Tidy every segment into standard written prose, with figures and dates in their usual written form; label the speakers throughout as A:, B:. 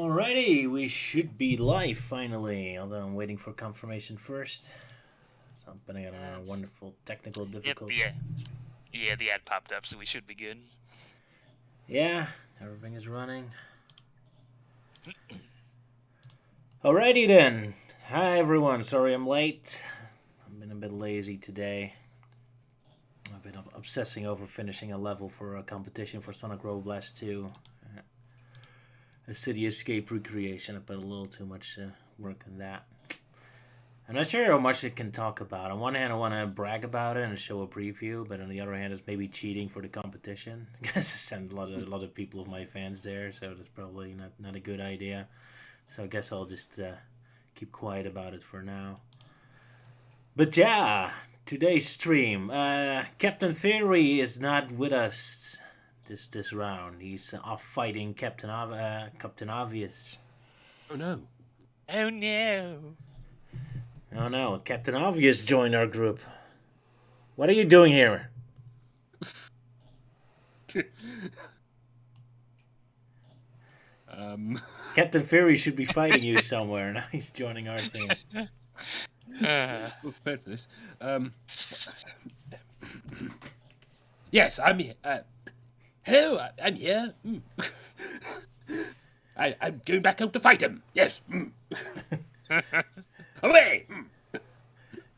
A: Alrighty, we should be live finally, although I'm waiting for confirmation first. Something on a wonderful technical difficulty.
B: Yep, yeah, the ad popped up, so we should be good.
A: Yeah, everything is running. Alrighty then. Hi everyone, sorry I'm late. I've been a bit lazy today. I've been obsessing over finishing a level for a competition for Sonic Roboblast 2. A city escape recreation. I put a little too much work in that. I'm not sure how much it can talk about. On one hand, I want to brag about it and show a preview, but on the other hand, it's maybe cheating for the competition. Because I sent a lot of people of my fans there, so that's probably not a good idea. So I guess I'll just keep quiet about it for now. But yeah, today's stream. Captain Theory is not with us this round. He's off fighting Captain Obvious.
C: Oh no!
B: Oh no!
A: Oh no, Captain Obvious joined our group. What are you doing here? Captain Fury should be fighting you somewhere. Now he's joining our team.
C: Well, prepared for this. Yes, I'm here. Hello, I'm here. I'm going back out to fight him. Yes. Away.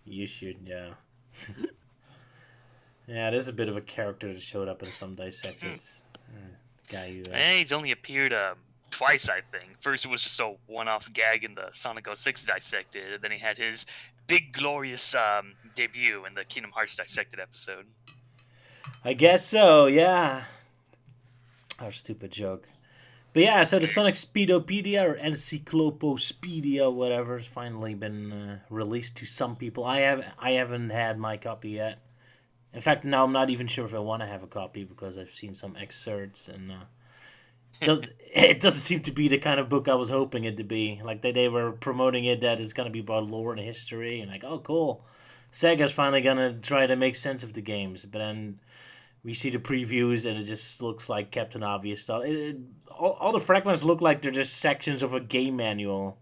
A: You should, yeah. Yeah, there's a bit of a character that showed up in some Dissecteds. Guy who,
B: He's only appeared twice, I think. First, it was just a one-off gag in the Sonic 06 Dissected, and then he had his big, glorious debut in the Kingdom Hearts Dissected episode.
A: I guess so, yeah. Our stupid joke. But yeah, so the Sonic Speedopedia or Encyclopedia, whatever, has finally been released to some people. I haven't had my copy yet. In fact, now I'm not even sure if I want to have a copy because I've seen some excerpts and it doesn't seem to be the kind of book I was hoping it to be. Like they were promoting it that it's gonna be about lore and history and like, oh cool, Sega's finally gonna try to make sense of the games. But then we see the previews and it just looks like Captain Obvious stuff. All the fragments look like they're just sections of a game manual.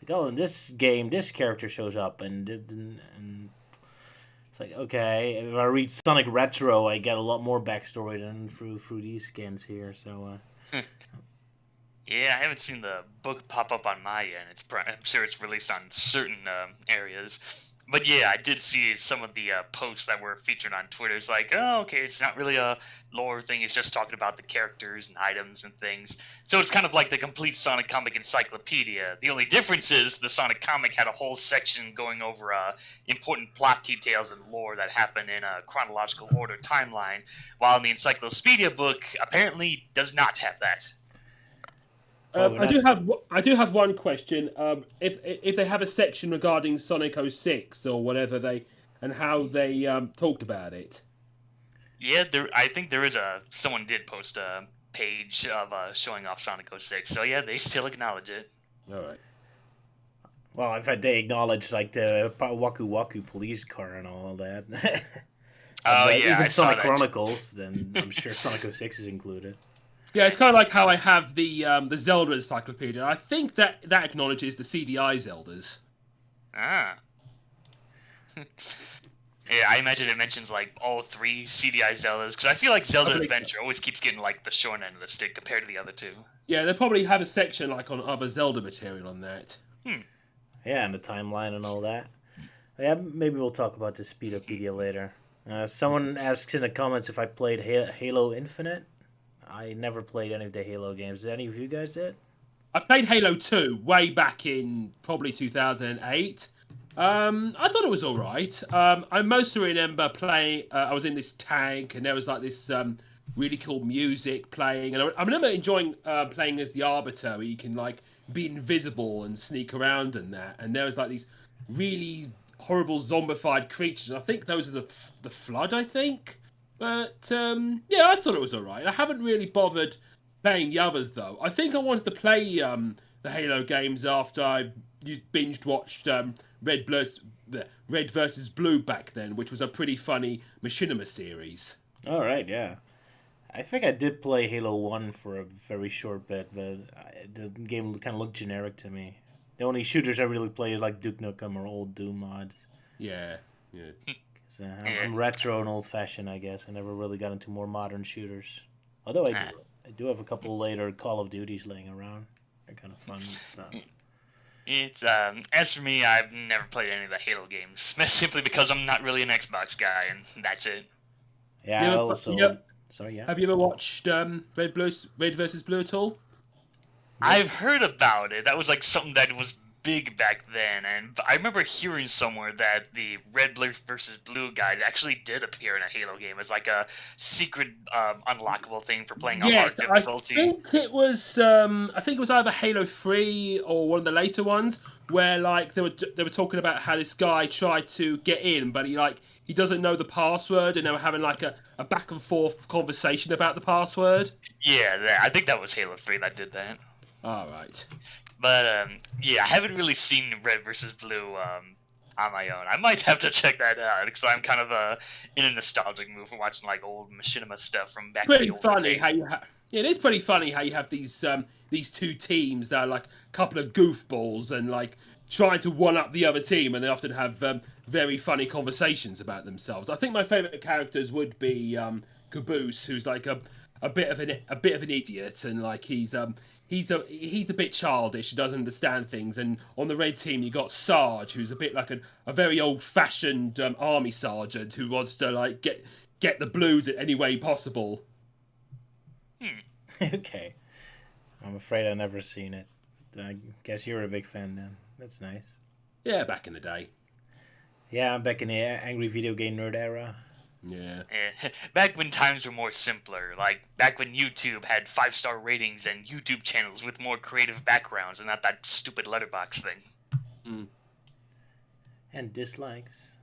A: Like, oh, in this game, this character shows up, and it's like, okay. If I read Sonic Retro, I get a lot more backstory than through these scans here. So,
B: Yeah, I haven't seen the book pop up on my end. I'm sure it's released on certain areas. But yeah, I did see some of the posts that were featured on Twitter. It's like, oh, okay, it's not really a lore thing. It's just talking about the characters and items and things. So it's kind of like the complete Sonic Comic Encyclopedia. The only difference is the Sonic Comic had a whole section going over important plot details and lore that happen in a chronological order timeline, while in the Encyclopedia book apparently does not have that.
C: I do have one question. If they have a section regarding Sonic 06 or whatever and how they talked about it.
B: Yeah, I think there is someone did post a page of showing off Sonic 06. So yeah, they still acknowledge it.
C: All right.
A: Well, in fact, they acknowledge like the Waku Waku police car and all that.
B: Oh yeah,
A: even
B: I
A: Sonic
B: saw that.
A: Chronicles. Then I'm sure Sonic 06 is included.
C: Yeah, it's kind of like how I have the Zelda Encyclopedia. I think that acknowledges the CDI Zeldas.
B: Ah. Yeah, I imagine it mentions like all 3 CDI Zeldas, because I feel like Zelda Adventure always keeps getting like the short end of the stick compared to the other 2.
C: Yeah, they probably have a section like on other Zelda material on that.
A: Yeah, and the timeline and all that. Yeah, maybe we'll talk about the Speedopedia later. Someone asks in the comments if I played Halo Infinite. I never played any of the Halo games. Did any of you guys did?
C: I played Halo 2 way back in probably 2008. I thought it was all right. I mostly remember playing. I was in this tank, and there was like this really cool music playing, and I remember enjoying playing as the Arbiter, where you can like be invisible and sneak around and that. And there was like these really horrible zombified creatures. I think those are the Flood. I think. But, yeah, I thought it was alright. I haven't really bothered playing the others, though. I think I wanted to play the Halo games after I binged-watched Red vs. Blue back then, which was a pretty funny machinima series.
A: All right, yeah. I think I did play Halo 1 for a very short bit, but the game kind of looked generic to me. The only shooters I really play is like Duke Nukem or old Doom mods.
C: Yeah.
A: 'Cause, I'm retro and old-fashioned, I guess. I never really got into more modern shooters. Although I do have a couple later Call of Duties laying around. They're kind of fun.
B: It's as for me, I've never played any of the Halo games, simply because I'm not really an Xbox guy, and that's it.
A: Yeah, also. Sorry, yeah.
C: Have you ever watched Red versus Blue at all?
B: I've heard about it. That was like something that was big back then, and I remember hearing somewhere that the Red versus Blue guide actually did appear in a Halo game as like a secret unlockable thing for playing on hard difficulty.
C: I think it was either Halo 3 or one of the later ones where like they were talking about how this guy tried to get in, but he doesn't know the password, and they were having like a back and forth conversation about the password.
B: Yeah, I think that was Halo 3 that did that.
C: All right.
B: But yeah, I haven't really seen Red versus Blue on my own. I might have to check that out because I'm kind of in a nostalgic mood for watching like old machinima stuff from back.
C: Pretty funny how you it is pretty funny how you have these two teams that are like a couple of goofballs and like trying to one up the other team, and they often have very funny conversations about themselves. I think my favourite characters would be Caboose, who's like a bit of an idiot, and like he's a bit childish. He doesn't understand things. And on the red team, you got Sarge, who's a bit like a very old-fashioned army sergeant who wants to like get the blues in any way possible.
A: Okay, I'm afraid I've never seen it. I guess you're a big fan then. That's nice.
C: Yeah, back in the day.
A: Yeah, I'm back in the angry video game nerd era.
C: Yeah.
B: Back when times were more simpler, like back when YouTube had 5-star ratings and YouTube channels with more creative backgrounds and not that stupid letterbox thing.
C: Mm.
A: And dislikes.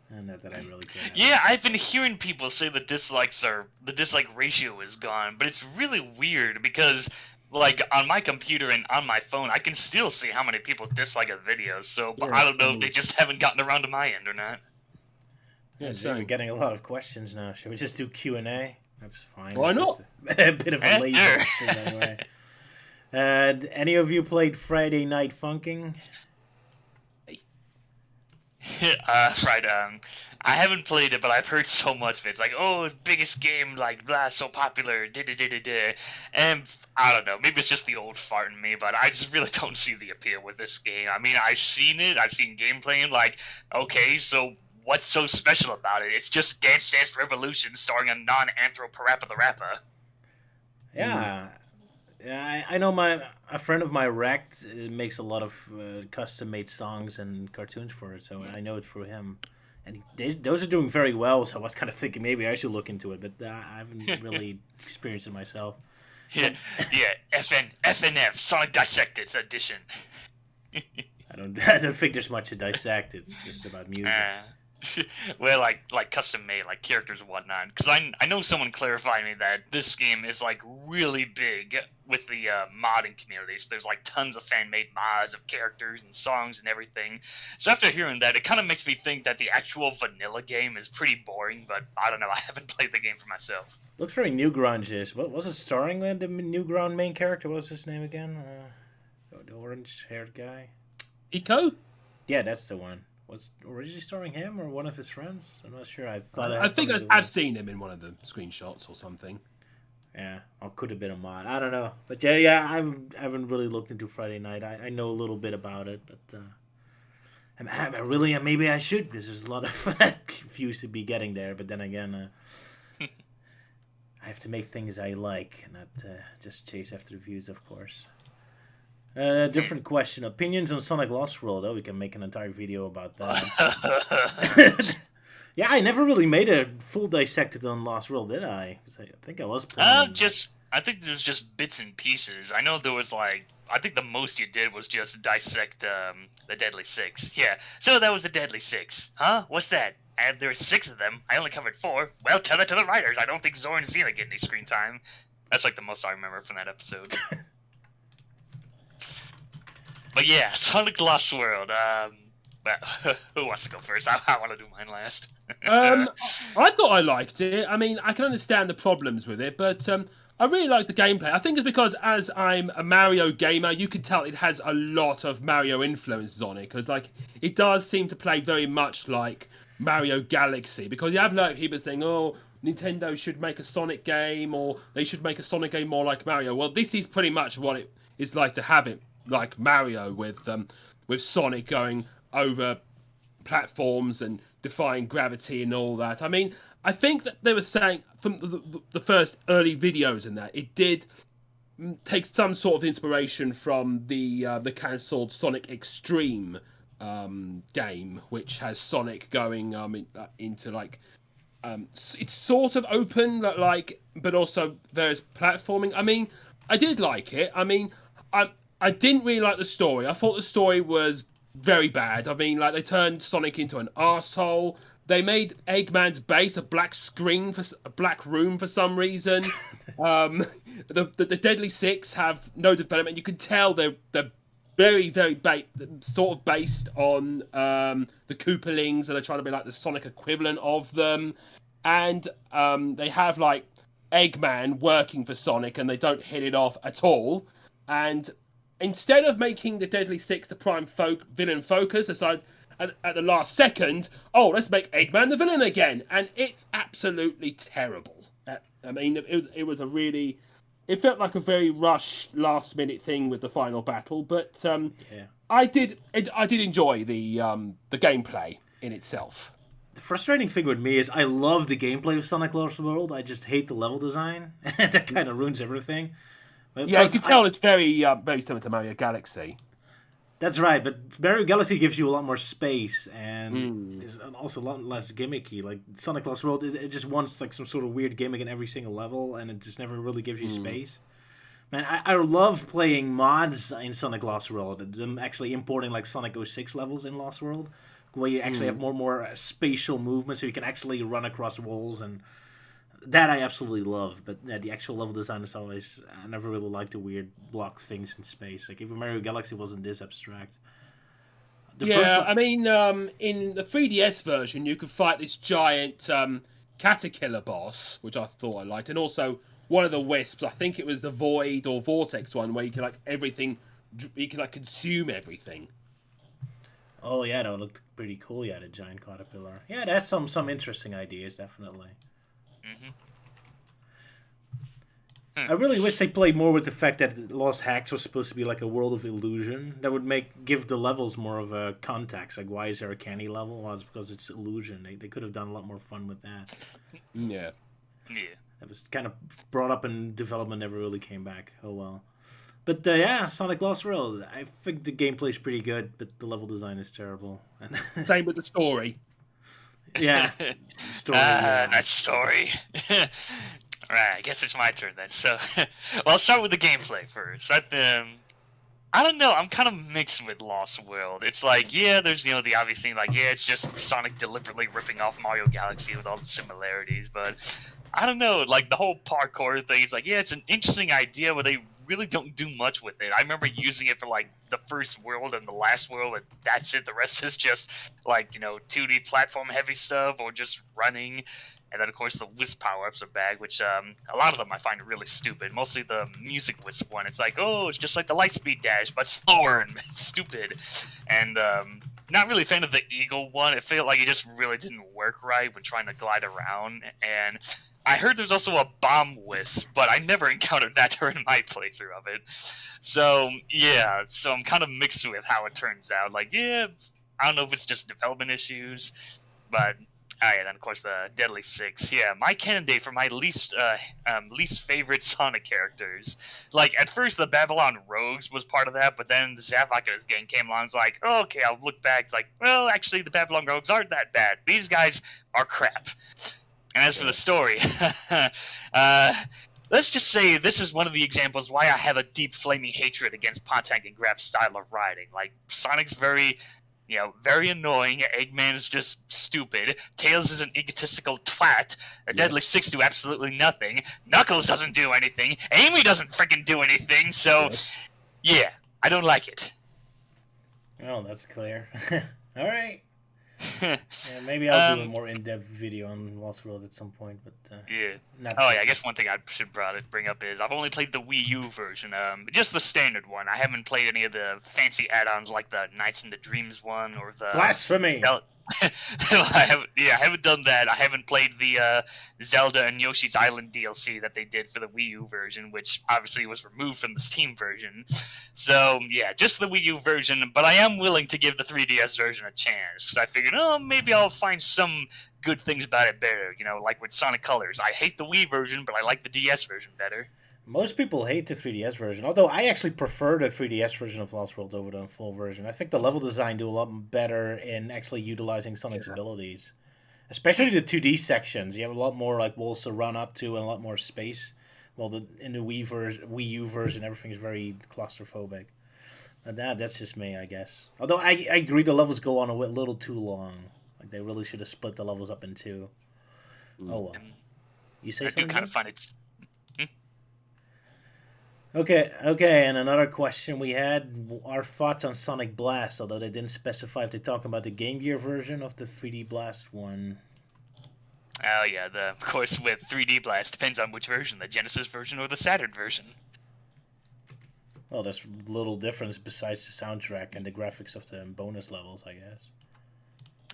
A: Not that I really care.
B: Yeah, I've been hearing people say the dislike ratio is gone, but it's really weird because like on my computer and on my phone, I can still see how many people dislike a video. So but I don't know if they just haven't gotten around to my end or not.
A: Yeah, so we're getting a lot of questions now. Should we just do Q&A? That's fine.
C: Why not?
A: A bit of a lazy anyway. Any of you played Friday Night Funkin?
B: Right. I haven't played it, but I've heard so much of it. It's like, oh, biggest game, like, blah, so popular, da-da-da-da-da. And I don't know, maybe it's just the old fart in me, but I just really don't see the appeal with this game. I mean, I've seen it, I've seen gameplay, and like, okay, so what's so special about it? It's just Dance Dance Revolution starring a non-Anthro Parappa the Rapper.
A: Yeah. I know a friend of mine, Rect, makes a lot of custom-made songs and cartoons for it, so I know it through him. And those are doing very well, so I was kind of thinking maybe I should look into it, but I haven't really experienced it myself.
B: Yeah, FNF, Sonic Dissected Edition.
A: I don't think there's much to dissect. It's just about music.
B: Well, like custom made, like characters and whatnot. Because I know someone clarified me that this game is like really big with the modding community. So there's like tons of fan made mods of characters and songs and everything. So after hearing that, it kind of makes me think that the actual vanilla game is pretty boring. But I don't know. I haven't played the game for myself.
A: Looks very Newgrounge-ish. What was it starring with the Newground main character? What was his name again? The orange-haired guy.
C: Eco?
A: Yeah, that's the one. Was originally starring him or one of his friends? I'm not sure. I
C: think I've seen him in one of the screenshots or something.
A: Yeah, or could have been a mod. I don't know. But yeah, I haven't really looked into Friday Night. I know a little bit about it, but maybe I should, because there's a lot of views to be getting there. But then again, I have to make things I like and not just chase after the views, of course. Different question. Opinions on Sonic Lost World. Oh, we can make an entire video about that. Yeah, I never really made a full dissected on Lost World, did I? 'Cause I think I was playing.
B: I think there's just bits and pieces. I know there was like, I think the most you did was just dissect the Deadly Six. Yeah, so that was the Deadly Six. Huh? What's that? And there were 6 of them. I only covered 4. Well, tell that to the writers. I don't think Zora and Xena get any screen time. That's like the most I remember from that episode. But yeah, Sonic Lost World. Well, who wants to go first? I want to do mine last.
C: I thought I liked it. I mean, I can understand the problems with it, but I really like the gameplay. I think it's because as I'm a Mario gamer, you can tell it has a lot of Mario influences on it, because like it does seem to play very much like Mario Galaxy. Because you have like people saying, "Oh, Nintendo should make a Sonic game, or they should make a Sonic game more like Mario." Well, this is pretty much what it is like to have it like Mario, with Sonic going over platforms and defying gravity and all that. I mean, I think that they were saying from the first early videos in that it did take some sort of inspiration from the cancelled Sonic Extreme game, which has Sonic going into like it's sort of open, like, but also there's platforming. I mean, I did like it. I mean, I didn't really like the story. I thought the story was very bad. I mean, like, they turned Sonic into an arsehole. They made Eggman's base a black screen for a black room for some reason. The Deadly Six have no development. You can tell they're very, very sort of based on the Koopalings, and they're trying to be like the Sonic equivalent of them. And they have like Eggman working for Sonic, and they don't hit it off at all. And instead of making the Deadly Six the prime villain focus, aside at the last second, oh, let's make Eggman the villain again, and it's absolutely terrible. I mean, it was a really, it felt like a very rushed last minute thing with the final battle, but I did enjoy the gameplay in itself.
A: The frustrating thing with me is I love the gameplay of Sonic Lost World. I just hate the level design. That kind of ruins everything.
C: Yeah, you can tell it's very similar to Mario Galaxy.
A: That's right, but Mario Galaxy gives you a lot more space and is also a lot less gimmicky. Like Sonic Lost World, it just wants like some sort of weird gimmick in every single level, and it just never really gives you space. Man, I love playing mods in Sonic Lost World. Them actually importing like Sonic 06 levels in Lost World, where you actually have more spatial movement, so you can actually run across walls, and that I absolutely love. But yeah, the actual level design is always, I never really liked the weird block things in space. Like even Mario Galaxy wasn't this abstract.
C: I mean, in the 3DS version, you could fight this giant Caterpillar boss, which I thought I liked, and also one of the Wisps. I think it was the Void or Vortex one, where you can like everything, you can like consume everything.
A: Oh yeah, that looked pretty cool. Yeah, the giant caterpillar. Yeah, that's some interesting ideas, definitely. I really wish they played more with the fact that Lost Hacks was supposed to be like a world of illusion. That would give the levels more of a context. Like, why is there a candy level? Well, it's because it's illusion. They could have done a lot more fun with that.
C: Yeah.
A: That was kind of brought up in development, never really came back. Oh well. But yeah, Sonic Lost World. I think the gameplay's pretty good, but the level design is terrible.
C: Same with the story.
A: Yeah.
B: That story. Right, I guess it's my turn then. So, well, I'll start with the gameplay first. I don't know. I'm kind of mixed with Lost World. It's like, yeah, there's the obvious thing, like, yeah, it's just Sonic deliberately ripping off Mario Galaxy with all the similarities. But I don't know, like the whole parkour thing. It's like, yeah, it's an interesting idea, but they really don't do much with it. I remember using it for like the first world and the last world, and that's it. The rest is just like 2D platform heavy stuff or just running. And then, of course, the Wisp power-ups are bad, which a lot of them I find really stupid. Mostly the Music Wisp one. It's like, oh, it's just like the Lightspeed Dash, but slower and stupid. And not really a fan of the Eagle one. It felt like it just really didn't work right when trying to glide around. And I heard there's also a Bomb Wisp, but I never encountered that during my playthrough of it. So, yeah, so I'm kind of mixed with how it turns out. Like, yeah, I don't know if it's just development issues, but... Oh, yeah, then of course the Deadly Six. Yeah, my candidate for my least favorite Sonic characters. Like at first the Babylon Rogues was part of that, but then the Zavaka's gang came along. It's like, oh, okay, I'll look back. It's like, well, actually the Babylon Rogues aren't that bad. These guys are crap. And as for the story, let's just say this is one of the examples why I have a deep flaming hatred against Pontank and Graf's style of writing. Like Sonic's very annoying. Eggman is just stupid. Tails is an egotistical twat. The Deadly Six do absolutely nothing. Knuckles doesn't do anything. Amy doesn't freaking do anything. So, yeah, I don't like it.
A: Oh, that's clear. All right. Yeah, maybe I'll do a more in-depth video on Lost World at some point, but
B: Yeah.
A: not.
B: Oh yeah, I guess one thing I should bring up is I've only played the Wii U version, just the standard one. I haven't played any of the fancy add-ons like the Nights into Dreams one or the
A: Blasphemy!
B: I haven't done that. I haven't played the Zelda and Yoshi's Island DLC that they did for the Wii U version, which obviously was removed from the Steam version. So yeah, just the Wii U version. But I am willing to give the 3DS version a chance because I figured, oh, maybe I'll find some good things about it better. You know, like with Sonic Colors. I hate the Wii version, but I like the DS version better.
A: Most people hate the 3DS version, although I actually prefer the 3DS version of Lost World over the full version. I think the level design do a lot better in actually utilizing Sonic's abilities. Especially the 2D sections. You have a lot more like walls to run up to and a lot more space. Well, in the Wii U version, everything's very claustrophobic. And that's just me, I guess. Although I agree the levels go on a little too long. Like they really should have split the levels up in two. Oh well. You say
B: I
A: something?
B: do kind of find it's...
A: Okay, and another question we had, our thoughts on Sonic Blast, although they didn't specify if they're talking about the Game Gear version of the 3D Blast one.
B: Oh yeah, of course with 3D Blast, depends on which version, the Genesis version or the Saturn version.
A: Well, there's little difference besides the soundtrack and the graphics of the bonus levels, I guess.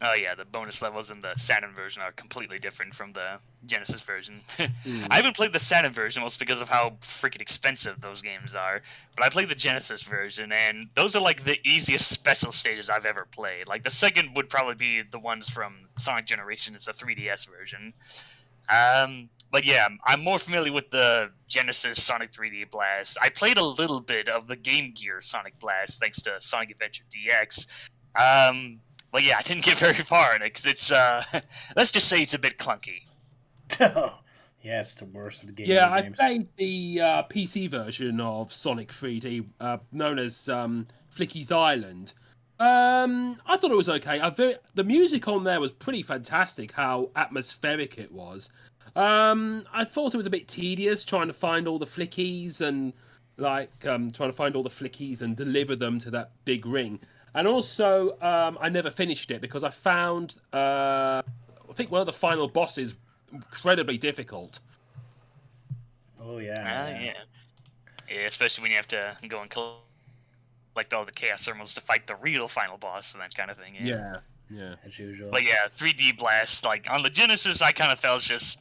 B: Oh yeah, the bonus levels in the Saturn version are completely different from the Genesis version. I haven't played the Saturn version mostly because of how freaking expensive those games are, but I played the Genesis version, and those are like the easiest special stages I've ever played. Like the second would probably be the ones from Sonic Generations, the 3DS version. But yeah, I'm more familiar with the Genesis Sonic 3D Blast. I played a little bit of the Game Gear Sonic Blast thanks to Sonic Adventure DX. But yeah, I didn't get very far in it because it's, let's just say it's a bit clunky.
A: Yeah, it's the worst of the Game Gear games.
C: I played the PC version of Sonic 3D, known as Flicky's Island. I thought it was okay. The music on there was pretty fantastic, how atmospheric it was. I thought it was a bit tedious trying to find all the flickies and trying to find all the flickies and deliver them to that big ring. And also, I never finished it because I found, I think one of the final bosses incredibly difficult.
A: Oh, yeah.
B: Yeah, especially when you have to go and collect all the Chaos Thermals to fight the real final boss and that kind of thing.
C: Yeah.
A: As usual.
B: But yeah, 3D Blast, like, on the Genesis, I kind of felt just,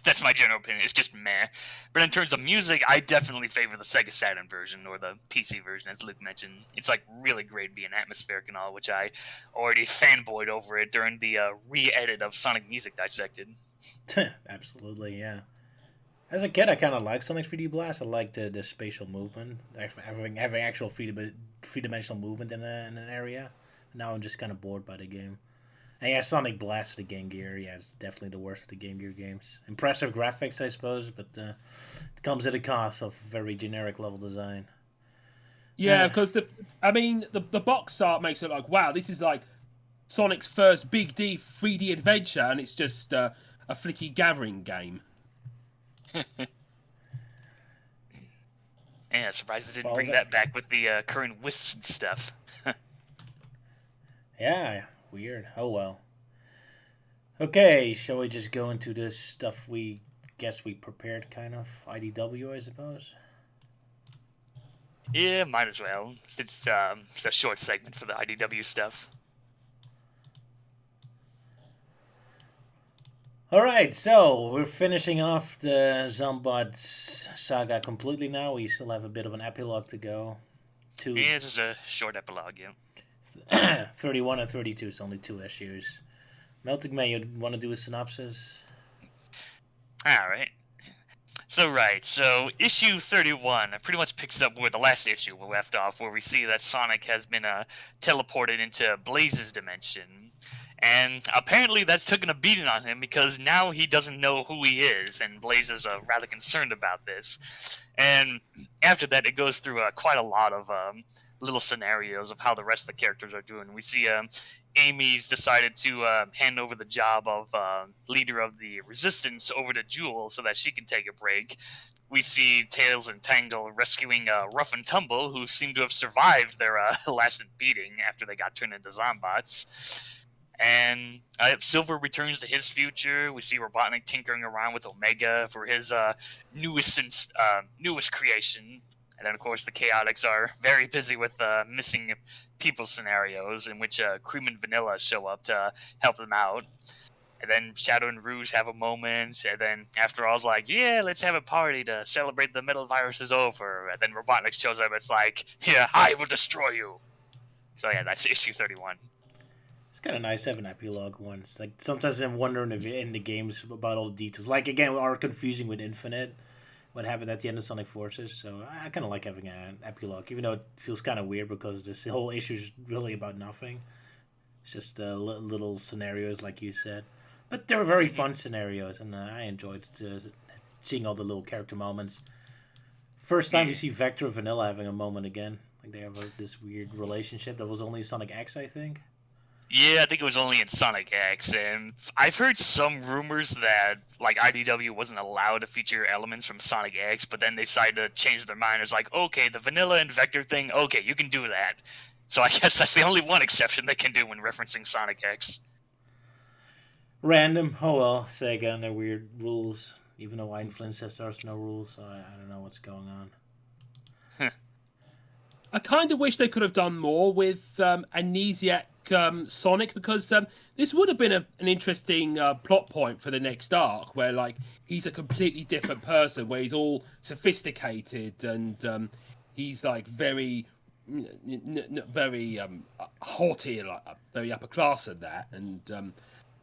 B: That's my general opinion. It's just meh. But in terms of music, I definitely favor the Sega Saturn version or the PC version, as Luke mentioned. It's like really great being atmospheric and all, which I already fanboyed over it during the re-edit of Sonic Music Dissected.
A: Absolutely, yeah. As a kid, I kind of liked Sonic 3D Blast. I liked the spatial movement, having actual three-dimensional movement in an area. Now I'm just kind of bored by the game. And yeah, Sonic Blast to the Game Gear, yeah, it's definitely the worst of the Game Gear games. Impressive graphics, I suppose, but it comes at a cost of very generic level design.
C: Yeah, because the box art makes it like, wow, this is like Sonic's first big 3D adventure, and it's just a flicky gathering game.
B: Yeah, surprised they didn't bring that back with the current Wisp stuff.
A: Yeah, weird. Oh well. Okay, shall we just go into this stuff we guess we prepared, kind of? IDW, I suppose?
B: Yeah, might as well. It's a short segment for the IDW stuff.
A: Alright, so we're finishing off the Zombot saga completely now. We still have a bit of an epilogue to go.
B: Yeah, this is a short epilogue, yeah.
A: 31 and 32, so only 2 issues. Melting Man, you want to do a synopsis?
B: Alright. So issue 31 pretty much picks up where the last issue we left off, where we see that Sonic has been teleported into Blaze's dimension. And apparently that's taken a beating on him because now he doesn't know who he is, and Blaze is rather concerned about this. And after that, it goes through quite a lot of little scenarios of how the rest of the characters are doing. We see Amy's decided to hand over the job of leader of the Resistance over to Jewel so that she can take a break. we see Tails and Tangle rescuing Rough and Tumble, who seem to have survived their last beating after they got turned into Zombots. And Silver returns to his future. We see Robotnik tinkering around with Omega for his newest creation. And then, of course, the Chaotix are very busy with missing people scenarios in which Cream and Vanilla show up to help them out. And then Shadow and Rouge have a moment. And then, after all, it's like, yeah, let's have a party to celebrate the metal virus is over. And then Robotnik shows up. It's like, yeah, I will destroy you. So, yeah, that's issue 31.
A: It's kind of nice to have an epilogue once. Like, sometimes I'm wondering if in the games about all the details. Like, again, we are confusing with Infinite, what happened at the end of Sonic Forces. So I kind of like having an epilogue, even though it feels kind of weird because this whole issue is really about nothing. It's just little scenarios, like you said. But they were very fun scenarios, and I enjoyed seeing all the little character moments. First time you see Vector and Vanilla having a moment again. Like, they have this weird relationship that was only Sonic X, I think.
B: Yeah, I think it was only in Sonic X, and I've heard some rumors that like IDW wasn't allowed to feature elements from Sonic X, but then they decided to change their mind. It's like, okay, the Vanilla and Vector thing, okay, you can do that. So I guess that's the only one exception they can do when referencing Sonic X.
A: Random. Oh well, Sega and their weird rules. Even though Einflin says there's no rules, so I don't know what's going on.
C: I kind of wish they could have done more with Amnesiac Sonic, because this would have been an interesting plot point for the next arc, where like he's a completely different person, where he's all sophisticated and he's like very haughty, like very upper class and that,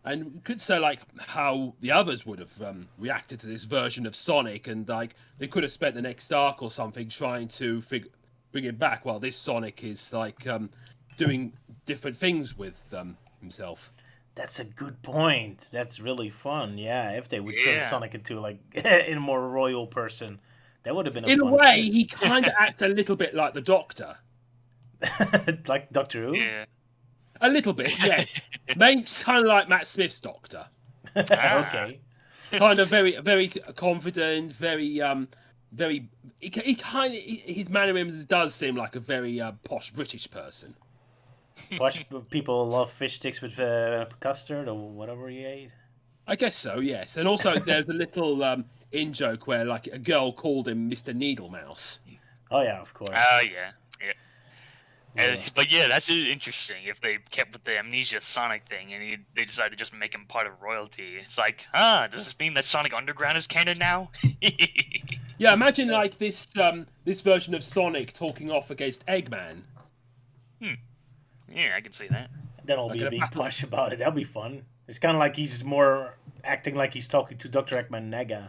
C: and could say like how the others would have reacted to this version of Sonic, and like they could have spent the next arc or something trying to bring him back, while this Sonic is like doing different things with himself.
A: That's a good point. That's really fun. Yeah, if they would turn Sonic into like a more royal person, that would have been.
C: In a way, he kind of acts a little bit like the Doctor.
A: Like Doctor Who.
B: Yeah.
C: A little bit, yes. Kind of like Matt Smith's Doctor.
A: Okay.
C: Kind of very confident, very He kind of his mannerisms does seem like a very posh British person.
A: Posh people love fish sticks with custard or whatever he ate.
C: I guess so, yes. And also, there's a little in joke where like a girl called him Mr. Needle Mouse.
A: Oh yeah, of course.
B: Oh yeah. But yeah, that's interesting. If they kept with the Amnesia Sonic thing and they decided to just make him part of royalty, it's like, does this mean that Sonic Underground is canon now?
C: Yeah, imagine like this version of Sonic talking off against Eggman.
B: Yeah, I can see that.
A: Then I'll be a big push about it. That'll be fun. It's kind of like he's more acting like he's talking to Dr. Eggman Nega.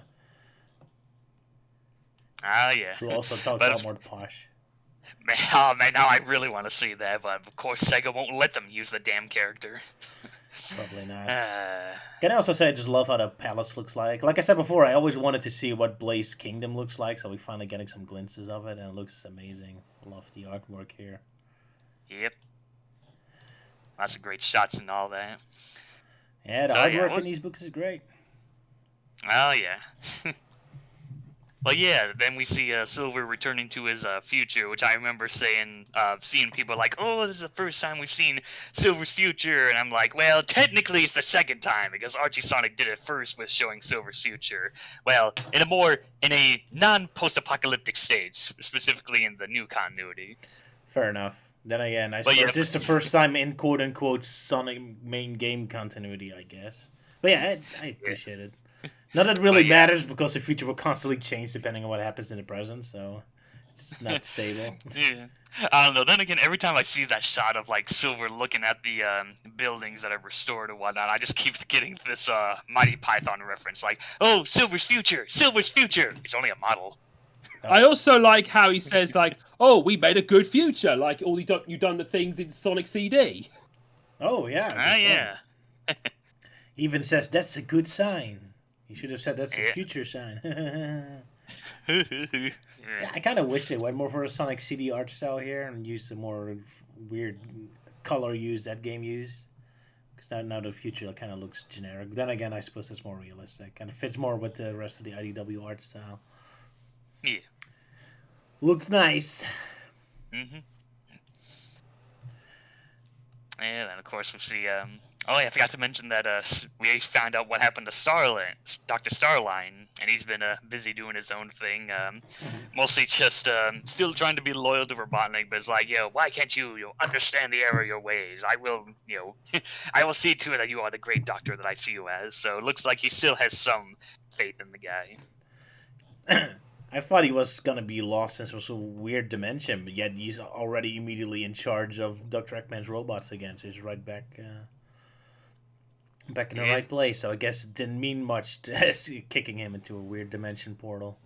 B: Oh yeah.
A: Who also talks a lot more posh.
B: Man, now I really want to see that, but of course Sega won't let them use the damn character.
A: Probably not. Can I also say I just love how the palace looks like? Like I said before, I always wanted to see what Blaze Kingdom looks like, so we're finally getting some glimpses of it, and it looks amazing. Love the artwork here.
B: Yep. Lots of great shots and all that.
A: Yeah, the artwork in these books is great.
B: Oh, yeah. But yeah, then we see Silver returning to his future, which I remember seeing people like, oh, this is the first time we've seen Silver's future. And I'm like, well, technically it's the second time, because Archie Sonic did it first with showing Silver's future. Well, in a non-post-apocalyptic stage, specifically in the new continuity.
A: Fair enough. Then again, I suppose this is the first time in quote-unquote Sonic main game continuity, I guess. But yeah, I appreciate it. Not that it really matters, because the future will constantly change depending on what happens in the present, so it's not stable.
B: Yeah. I don't know. Then again, every time I see that shot of like Silver looking at the buildings that are restored and whatnot, I just keep getting this Mighty Python reference, like, "Oh, Silver's future! Silver's future!" It's only a model.
C: I also like how he says, like, "Oh, we made a good future. Like, all you've done the things in Sonic CD."
A: Oh yeah.
B: Yeah.
A: He even says that's a good sign. He should have said that's a future sign. Yeah, I kind of wish they went more for a Sonic CD art style here and used the more weird color that game used. Because now the future kind of looks generic. Then again, I suppose it's more realistic. Kind of fits more with the rest of the IDW art style.
B: Yeah.
A: Looks nice.
B: Mm-hmm. And then, of course, we see. Oh, yeah, I forgot to mention that we found out what happened to Dr. Starline, and he's been busy doing his own thing. Mostly just still trying to be loyal to Robotnik, but it's like, why can't you understand the error of your ways? I will, I will see to it that you are the great doctor that I see you as. So it looks like he still has some faith in the guy.
A: I thought he was gonna be lost in some weird dimension, but yet he's already immediately in charge of Dr. Eggman's robots again, so he's right back back in the right place. So I guess it didn't mean much to kicking him into a weird dimension portal.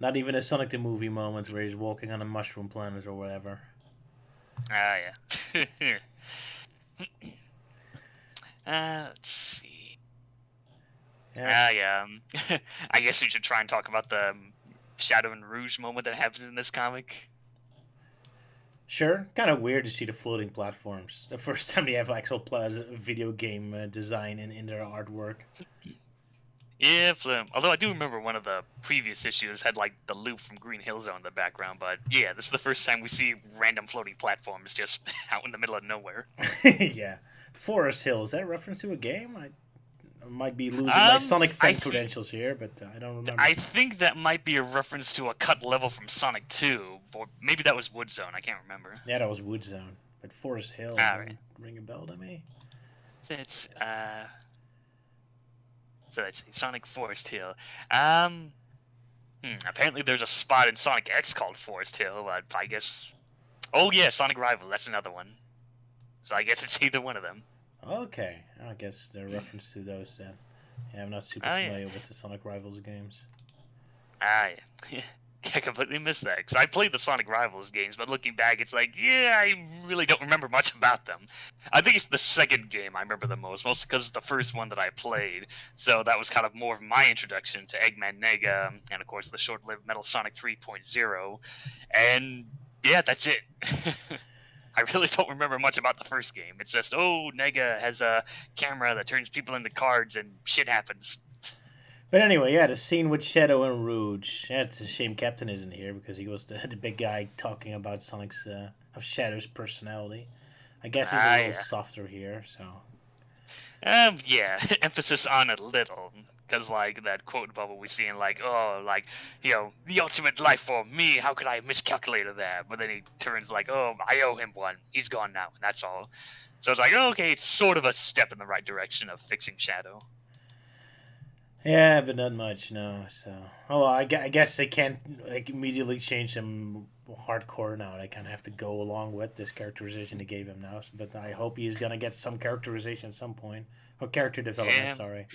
A: Not even a Sonic the Movie moment where he's walking on a mushroom planet or whatever.
B: Ah, yeah. Let's see. Yeah. I guess we should try and talk about the Shadow and Rouge moment that happens in this comic.
A: Sure, kind of weird to see the floating platforms. The first time they have actual video game design in their artwork.
B: Yeah, although I do remember one of the previous issues had like the loop from Green Hill Zone in the background, but yeah, this is the first time we see random floating platforms just out in the middle of nowhere.
A: Yeah. Forest Hill, is that a reference to a game? I might be losing my Sonic fan credentials here, but I don't remember.
B: I think that might be a reference to a cut level from Sonic 2, or maybe that was Wood Zone, I can't remember.
A: Yeah, that was Wood Zone, but Forest Hill doesn't ring a bell to me.
B: It's, so let's see, Sonic Forest Hill. Apparently there's a spot in Sonic X called Forest Hill, but I guess... Oh yeah, Sonic Rival, that's another one. So I guess it's either one of them.
A: Okay, I guess they're reference to those then. Yeah, I'm not super familiar with the Sonic Rivals games.
B: Yeah. I completely missed that, because I played the Sonic Rivals games, but looking back, it's like, yeah, I really don't remember much about them. I think it's the second game I remember the most, mostly because it's the first one that I played, so that was kind of more of my introduction to Eggman Nega, and of course the short-lived Metal Sonic 3.0, and yeah, that's it. I really don't remember much about the first game. It's just, Nega has a camera that turns people into cards and shit happens.
A: But anyway, yeah, the scene with Shadow and Rouge. Yeah, it's a shame Captain isn't here because he was the big guy talking about of Shadow's personality. I guess he's a little softer here, so.
B: Yeah, emphasis on a little. Because, like, that quote bubble we see in, like, the ultimate life form, me, how could I have miscalculated that? But then he turns, like, I owe him one. He's gone now, and that's all. So it's like, okay, it's sort of a step in the right direction of fixing Shadow.
A: Yeah, but not much, no. So, I guess they can't immediately change him hardcore now. They kind of have to go along with this characterization they gave him now. But I hope he's going to get some characterization at some point. Or character development, sorry.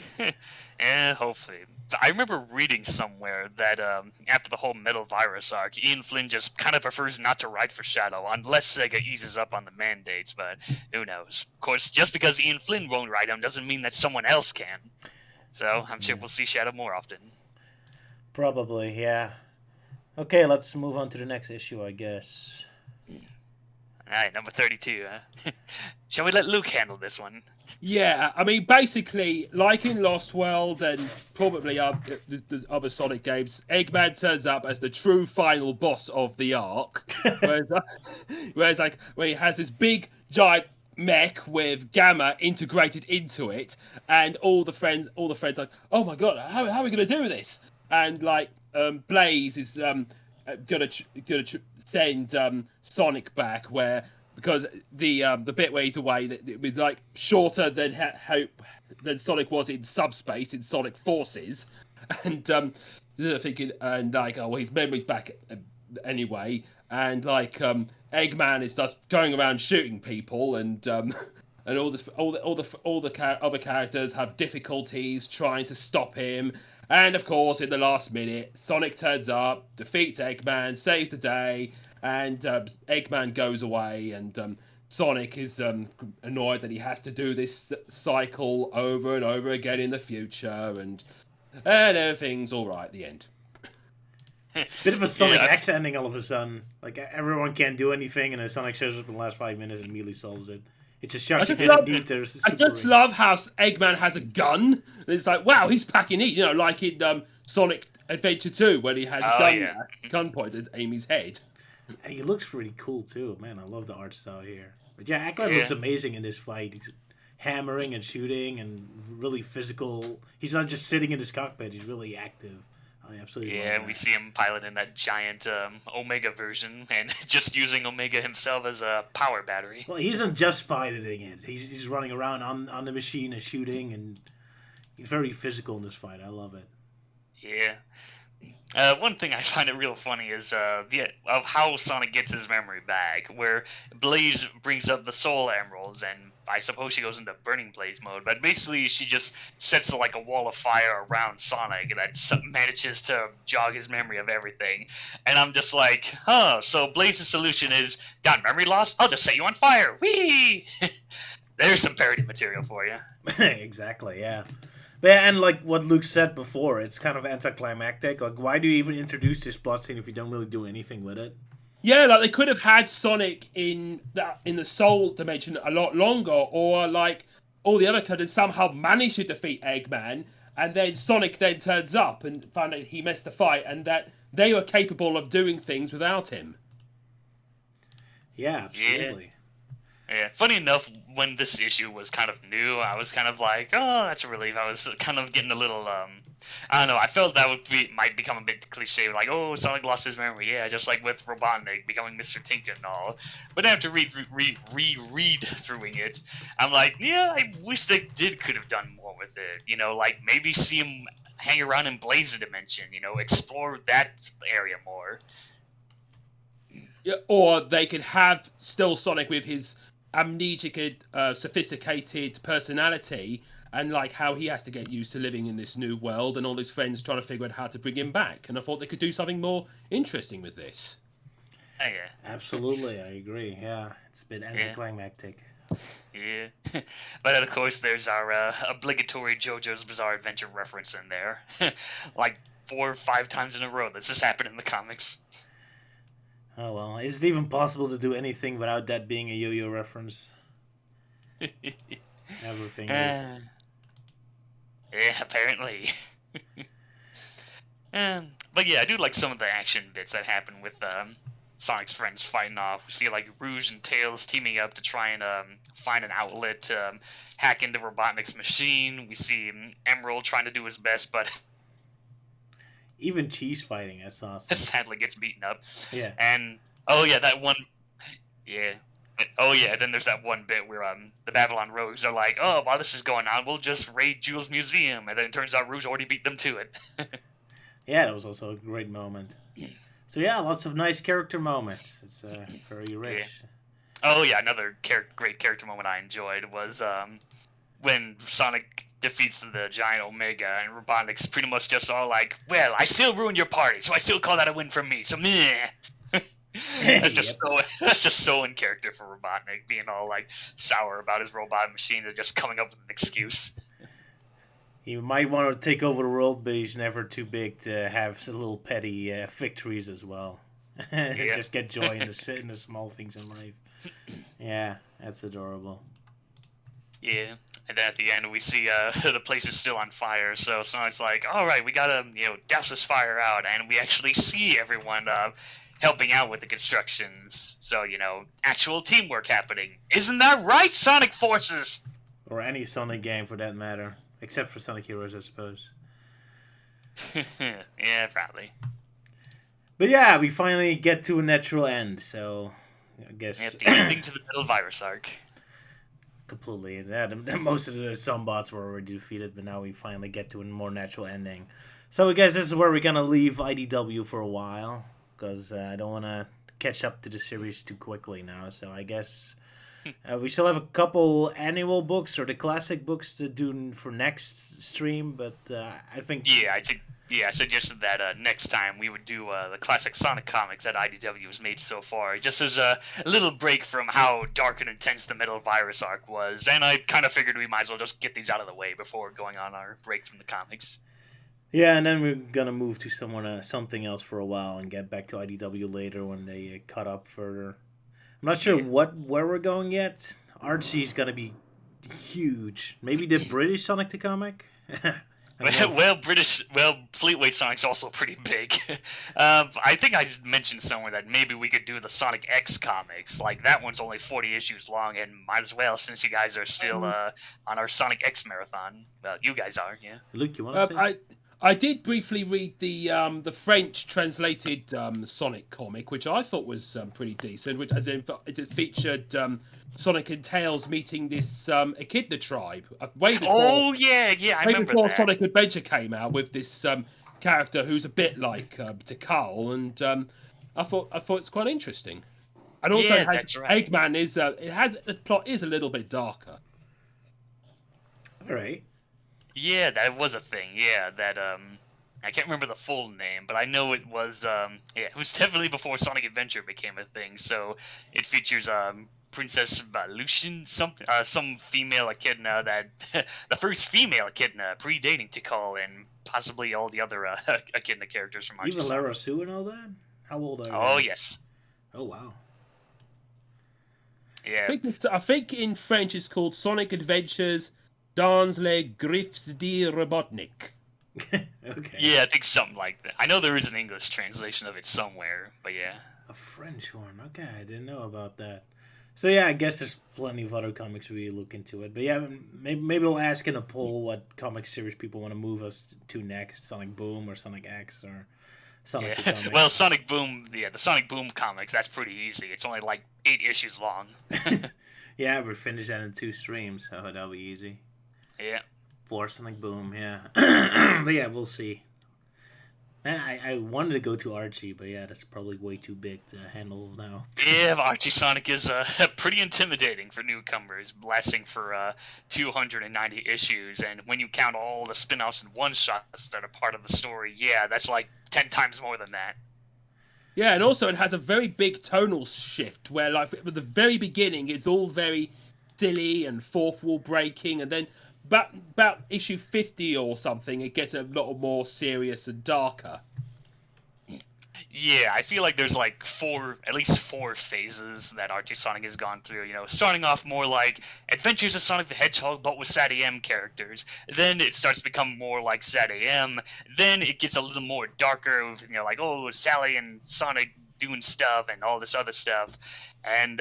B: Yeah, hopefully. I remember reading somewhere that after the whole Metal Virus arc, Ian Flynn just kind of prefers not to write for Shadow unless Sega eases up on the mandates, but who knows. Of course, just because Ian Flynn won't write him doesn't mean that someone else can. So I'm sure we'll see Shadow more often.
A: Probably, yeah. Okay, let's move on to the next issue, I guess.
B: Alright, number 32. Shall we let Luke handle this one?
C: Yeah, I mean, basically, like in Lost World and probably the other Sonic games, Eggman turns up as the true final boss of the arc. whereas where he has this big, giant mech with Gamma integrated into it, and all the friends like, oh my god, how are we going to do this? And like, Blaze is gonna send Sonic back because the bit where he's away it was like shorter than than Sonic was in subspace in Sonic Forces, and they're thinking and like, his memory's back anyway, and like Eggman is just going around shooting people, and all the other characters have difficulties trying to stop him. And of course, in the last minute, Sonic turns up, defeats Eggman, saves the day, and Eggman goes away, and Sonic is annoyed that he has to do this cycle over and over again in the future, and everything's all right at the end.
A: It's a bit of a Sonic X ending all of a sudden. Like, everyone can't do anything, and then Sonic shows up in the last 5 minutes and immediately solves it. It's a shock you didn't need to.
C: I just love how Eggman has a gun. It's like, wow, he's packing heat. You know, like in Sonic Adventure 2 when he has a
B: Oh,
C: gun,
B: yeah.
C: gun pointed at Amy's head.
A: And he looks pretty cool too, man. I love the art style here. But yeah, Ackland
B: Yeah.
A: looks amazing in this fight. He's hammering and shooting and really physical. He's not just sitting in his cockpit. He's really active. I absolutely love
B: Yeah,
A: that.
B: we see him piloting that giant Omega version and just using Omega himself as a power battery.
A: Well, he isn't just piloting it. He's running around on the machine and shooting, and he's very physical in this fight. I love it.
B: Yeah. One thing I find it real funny is of how Sonic gets his memory back, where Blaze brings up the Soul Emeralds, and I suppose she goes into Burning Blaze mode, but basically she just sets like a wall of fire around Sonic that manages to jog his memory of everything. And I'm just like, so Blaze's solution is, got memory loss? I'll just set you on fire! Whee! There's some parody material for you.
A: Exactly, yeah. But, and like what Luke said before, it's kind of anticlimactic. Like, why do you even introduce this plot scene if you don't really do anything with it?
C: Yeah, like they could have had Sonic in the Soul dimension a lot longer, or like all the other characters somehow managed to defeat Eggman, and then Sonic then turns up and found out he missed the fight, and that they were capable of doing things without him.
A: Yeah, absolutely.
B: Yeah, funny enough, when this issue was kind of new, I was kind of like, oh, that's a relief. I was kind of getting a little, I don't know, I felt that might become a bit cliche, like, oh, Sonic lost his memory, yeah, just like with Robotnik becoming Mr. Tinker and all. But after read throughing it, I'm like, yeah, I wish they could have done more with it. You know, like, maybe see him hang around in Blaze's dimension, you know, explore that area more.
C: Yeah, or they could have still Sonic with his amnesic, sophisticated personality, and like how he has to get used to living in this new world, and all his friends trying to figure out how to bring him back. And I thought they could do something more interesting with this.
B: Oh, yeah.
A: Absolutely, I agree. Yeah, it's a bit anticlimactic.
B: Yeah. But of course, there's our obligatory JoJo's Bizarre Adventure reference in there. Like 4 or 5 times in a row this has happened in the comics.
A: Oh well, is it even possible to do anything without that being a yo-yo reference? Everything is.
B: Yeah, apparently. But yeah, I do like some of the action bits that happen with Sonic's friends fighting off. We see like Rouge and Tails teaming up to try and find an outlet to hack into Robotnik's machine. We see Emerald trying to do his best, but
A: Even cheese fighting, that's awesome.
B: sadly gets beaten up.
A: Yeah.
B: And oh yeah, that one. Yeah. Oh yeah, then there's that one bit where the Babylon Rogues are like, oh, while this is going on, we'll just raid Jules' museum, and then it turns out Rouge already beat them to it.
A: Yeah, that was also a great moment. So yeah, lots of nice character moments. It's very rich.
B: Yeah. Oh yeah, another great character moment I enjoyed was when Sonic defeats the giant Omega, and Robotnik's pretty much just all like, well, I still ruined your party, so I still call that a win for me, so meh. That's just so in character for Robotnik, being all like sour about his robot machine and just coming up with an excuse.
A: He might want to take over the world, but he's never too big to have some little petty victories as well.
B: Yeah.
A: Just get joy in the small things in life. Yeah, that's adorable.
B: Yeah. And then at the end, we see the place is still on fire. So Sonic's like, all right, we gotta, douse this fire out. And we actually see everyone helping out with the constructions. So, actual teamwork happening. Isn't that right, Sonic Forces?
A: Or any Sonic game for that matter. Except for Sonic Heroes, I suppose.
B: Yeah, probably.
A: But yeah, we finally get to a natural end, so I guess...
B: Yeah, the ending to the Metal Virus arc.
A: Completely. Yeah, most of the Sunbots were already defeated, but now we finally get to a more natural ending. So I guess this is where we're going to leave IDW for a while, because I don't want to catch up to the series too quickly now, so I guess... we still have a couple annual books or the classic books to do for next stream, but I think...
B: Yeah, I suggested that next time we would do the classic Sonic comics that IDW has made so far, just as a little break from how dark and intense the Metal Virus arc was. And I kind of figured we might as well just get these out of the way before going on our break from the comics.
A: Yeah, and then we're going to move to something else for a while and get back to IDW later when they cut up further. I'm not sure where we're going yet. Archie's gonna be huge. Maybe the British Sonic the Comic? I
B: Fleetway Sonic's also pretty big. I think I just mentioned somewhere that maybe we could do the Sonic X comics. Like, that one's only 40 issues long, and might as well, since you guys are still on our Sonic X marathon. Well, you guys are, yeah.
A: Luke, you want to say?
C: I did briefly read the French translated Sonic comic, which I thought was pretty decent. Which, as in, it featured Sonic and Tails meeting this Echidna tribe way before.
B: Oh yeah, I remember
C: before
B: that.
C: Sonic Adventure came out with this character who's a bit like Tikal, and I thought it's quite interesting. And also,
B: that's right.
C: Eggman is the plot is a little bit darker.
A: All right.
B: Yeah, that was a thing. Yeah, that I can't remember the full name, but I know it was it was definitely before Sonic Adventure became a thing. So it features Princess Lucian, some female echidna that the first female echidna predating Tikal and possibly all the other echidna characters from
A: Even Lara Sue and all that. How old are you?
B: Oh yes.
A: Oh wow.
B: Yeah.
C: I think in French it's called Sonic Adventures dans les griffes de Robotnik.
A: Okay.
B: Yeah, I think something like that. I know there is an English translation of it somewhere, but yeah.
A: A French one. Okay, I didn't know about that. So yeah, I guess there's plenty of other comics we look into it. But yeah, maybe we'll ask in a poll what comic series people want to move us to next: Sonic Boom or Sonic X or Sonic the Comic.
B: Well, Sonic Boom, the Sonic Boom comics, that's pretty easy. It's only like 8 issues long.
A: Yeah, we finished that in 2 streams, so that'll be easy.
B: Yeah.
A: For Sonic Boom, yeah. But yeah, we'll see. Man, I wanted to go to Archie, but yeah, that's probably way too big to handle now.
B: Yeah, Archie Sonic is pretty intimidating for newcomers, lasting for 290 issues, and when you count all the spin-offs and one-shots that are part of the story, yeah, that's like 10 times more than that.
C: Yeah, and also it has a very big tonal shift, where like at the very beginning it's all very silly and fourth wall breaking, and then about issue 50 or something, it gets a lot more serious and darker.
B: Yeah, I feel like there's like at least four phases that Archie Sonic has gone through. You know, starting off more like Adventures of Sonic the Hedgehog, but with Sad AM characters. Then it starts to become more like Sad AM. Then it gets a little more darker, with, you know, like, oh, Sally and Sonic doing stuff and all this other stuff. And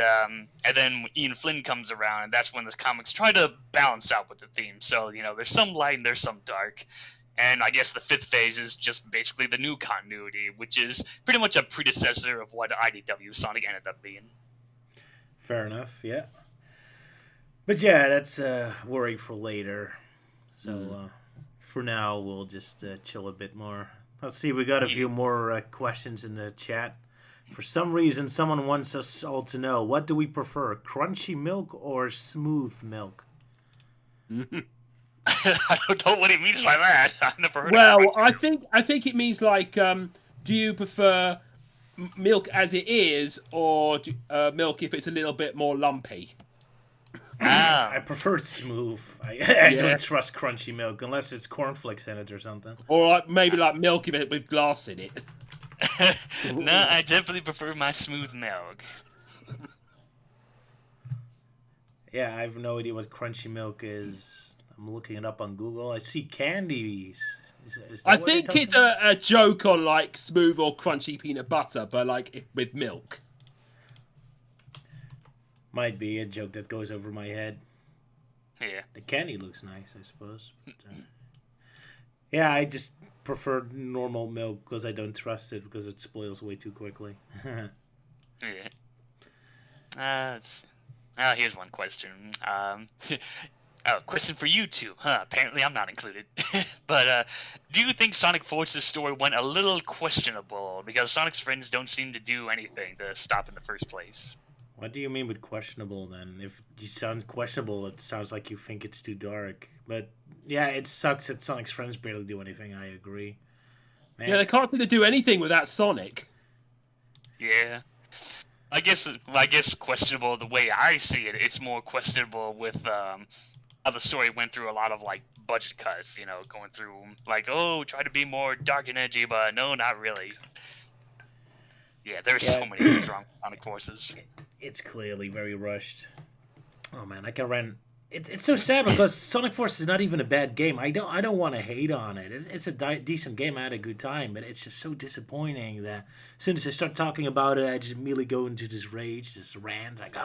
B: then Ian Flynn comes around, and that's when the comics try to balance out with the theme. So, you know, there's some light and there's some dark. And I guess the 5th phase is just basically the new continuity, which is pretty much a predecessor of what IDW Sonic ended up being.
A: Fair enough, yeah. But yeah, that's worry for later. So for now, we'll just chill a bit more. Let's see, we got a few more questions in the chat. For some reason, someone wants us all to know, what do we prefer, crunchy milk or smooth milk?
B: I don't know what he means by that. I've never heard
C: well,
B: of it.
C: I think it means like, do you prefer milk as it is, or milk if it's a little bit more lumpy?
A: I prefer it smooth. I don't trust crunchy milk unless it's cornflakes in it or something.
C: Or like, maybe like milk with glass in it.
B: No, I definitely prefer my smooth milk.
A: Yeah, I have no idea what crunchy milk is. I'm looking it up on Google. I see candies. Is
C: I think it's a joke on like smooth or crunchy peanut butter, but like with milk.
A: Might be a joke that goes over my head.
B: Yeah.
A: The candy looks nice, I suppose. But, yeah, I just prefer normal milk because I don't trust it because it spoils way too quickly.
B: Yeah. Here's one question. Question for you two. Apparently I'm not included. But do you think Sonic Force's story went a little questionable because Sonic's friends don't seem to do anything to stop in the first place?
A: What do you mean with questionable then? If you sound questionable, it sounds like you think it's too dark. But yeah, it sucks that Sonic's friends barely do anything. I agree. Man.
C: Yeah, they can't seem to do anything without Sonic.
B: Yeah. I guess questionable the way I see it. It's more questionable with how the story went through a lot of like budget cuts. You know, going through like, oh, try to be more dark and edgy, but no, not really. Yeah, there's so many things wrong with Sonic Forces.
A: It's clearly very rushed. Oh man, I can rant it's so sad because Sonic Force is not even a bad game. I don't want to hate on it. It's a decent game. I had a good time, but it's just so disappointing that as soon as I start talking about it, I just immediately go into this rage, this rant, like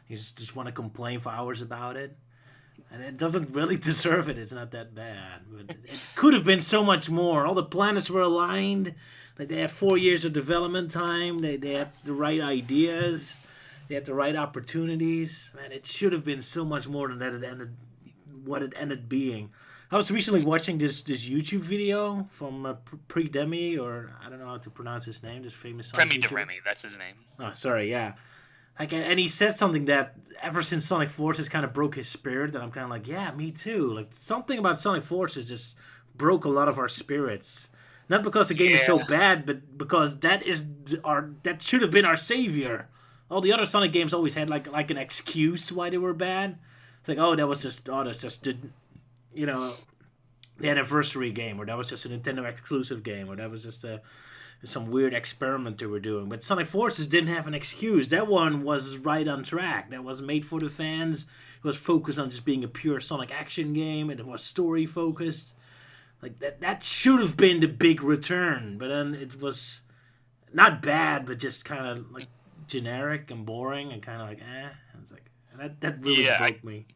A: you just want to complain for hours about it. And it doesn't really deserve it. It's not that bad. But it could have been so much more. All the planets were aligned. Like they had 4 years of development time. They had the right ideas. They had the right opportunities. Man, it should have been so much more than that. It ended what it ended being. I was recently watching this YouTube video from Pre-Demi, or I don't know how to pronounce his name. This famous Sonic
B: Premi de
A: YouTuber.
B: Remy, that's his name.
A: Oh, sorry, yeah. Like, and he said something that ever since Sonic Forces kind of broke his spirit, and I'm kind of like, yeah, me too. Like, something about Sonic Forces just broke a lot of our spirits. Not because the game is so bad, but because that should have been our savior. All the other Sonic games always had like an excuse why they were bad. It's like, that's just the anniversary game, or that was just a Nintendo exclusive game, or that was just some weird experiment they were doing. But Sonic Forces didn't have an excuse. That one was right on track. That was made for the fans. It was focused on just being a pure Sonic action game, and it was story focused. Like that should have been the big return, but then it was not bad, but just kind of like generic and boring and kind of like I was like, that really broke me.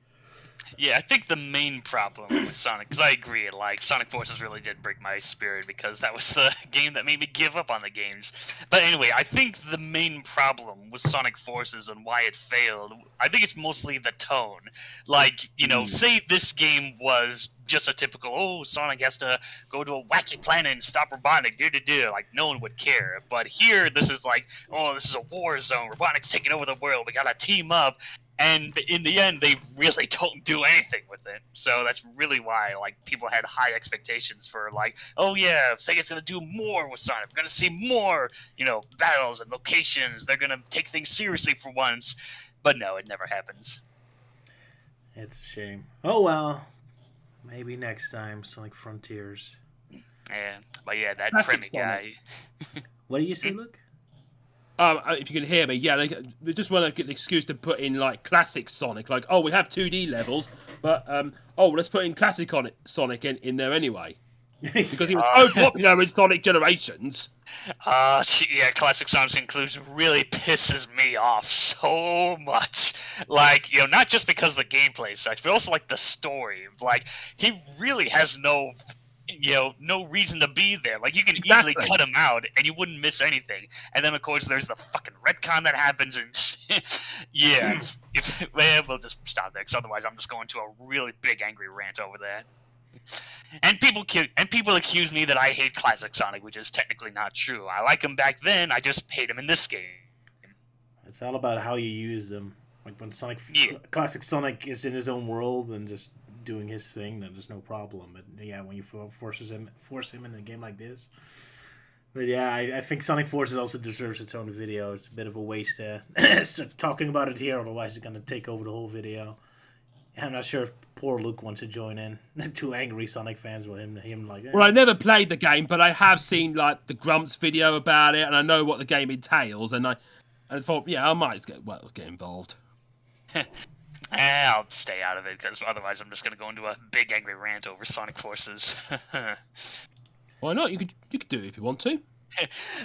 B: Yeah, I think the main problem with Sonic, because I agree, like, Sonic Forces really did break my spirit, because that was the game that made me give up on the games. But anyway, I think the main problem with Sonic Forces and why it failed, I think it's mostly the tone. Like, say this game was just a typical, Sonic has to go to a wacky planet and stop Robotnik, like, no one would care. But here, this is like, this is a war zone, Robotnik's taking over the world, we gotta team up. And in the end, they really don't do anything with it. So that's really why, like, people had high expectations for, like, Sega's gonna do more with Sonic. We're gonna see more, battles and locations. They're gonna take things seriously for once. But no, it never happens.
A: It's a shame. Oh well, maybe next time, Sonic Frontiers.
B: Yeah, but yeah, that Premi guy.
A: What do you say, Luke?
C: If you can hear me, they just want to get an excuse to put in like classic Sonic, like we have 2D levels, but let's put in classic Sonic in there anyway, because he was so popular in Sonic Generations.
B: Classic Sonic's inclusion really pisses me off so much. Like, not just because the gameplay sucks, but also like the story. Like, he really has no reason to be there. Like, you can easily cut him out and you wouldn't miss anything. And then, of course, there's the fucking retcon that happens, and we'll just stop there, because otherwise I'm just going to a really big angry rant over that. And people accuse me that I hate Classic Sonic, which is technically not true. I like him back then, I just hate him in this game.
A: It's all about how you use them. Like, when Classic Sonic is in his own world and just doing his thing, then there's no problem. But yeah, when you force him in a game like this. But yeah, I think Sonic Forces also deserves its own video. It's a bit of a waste to start talking about it here, otherwise it's going to take over the whole video. I'm not sure if poor Luke wants to join in. Two angry Sonic fans with him like.
C: Well, I never played the game, but I have seen like the Grumps video about it, and I know what the game entails, and I thought, I might get involved.
B: I'll stay out of it, because otherwise I'm just going to go into a big angry rant over Sonic Forces.
C: Why not? You could do it if you want to.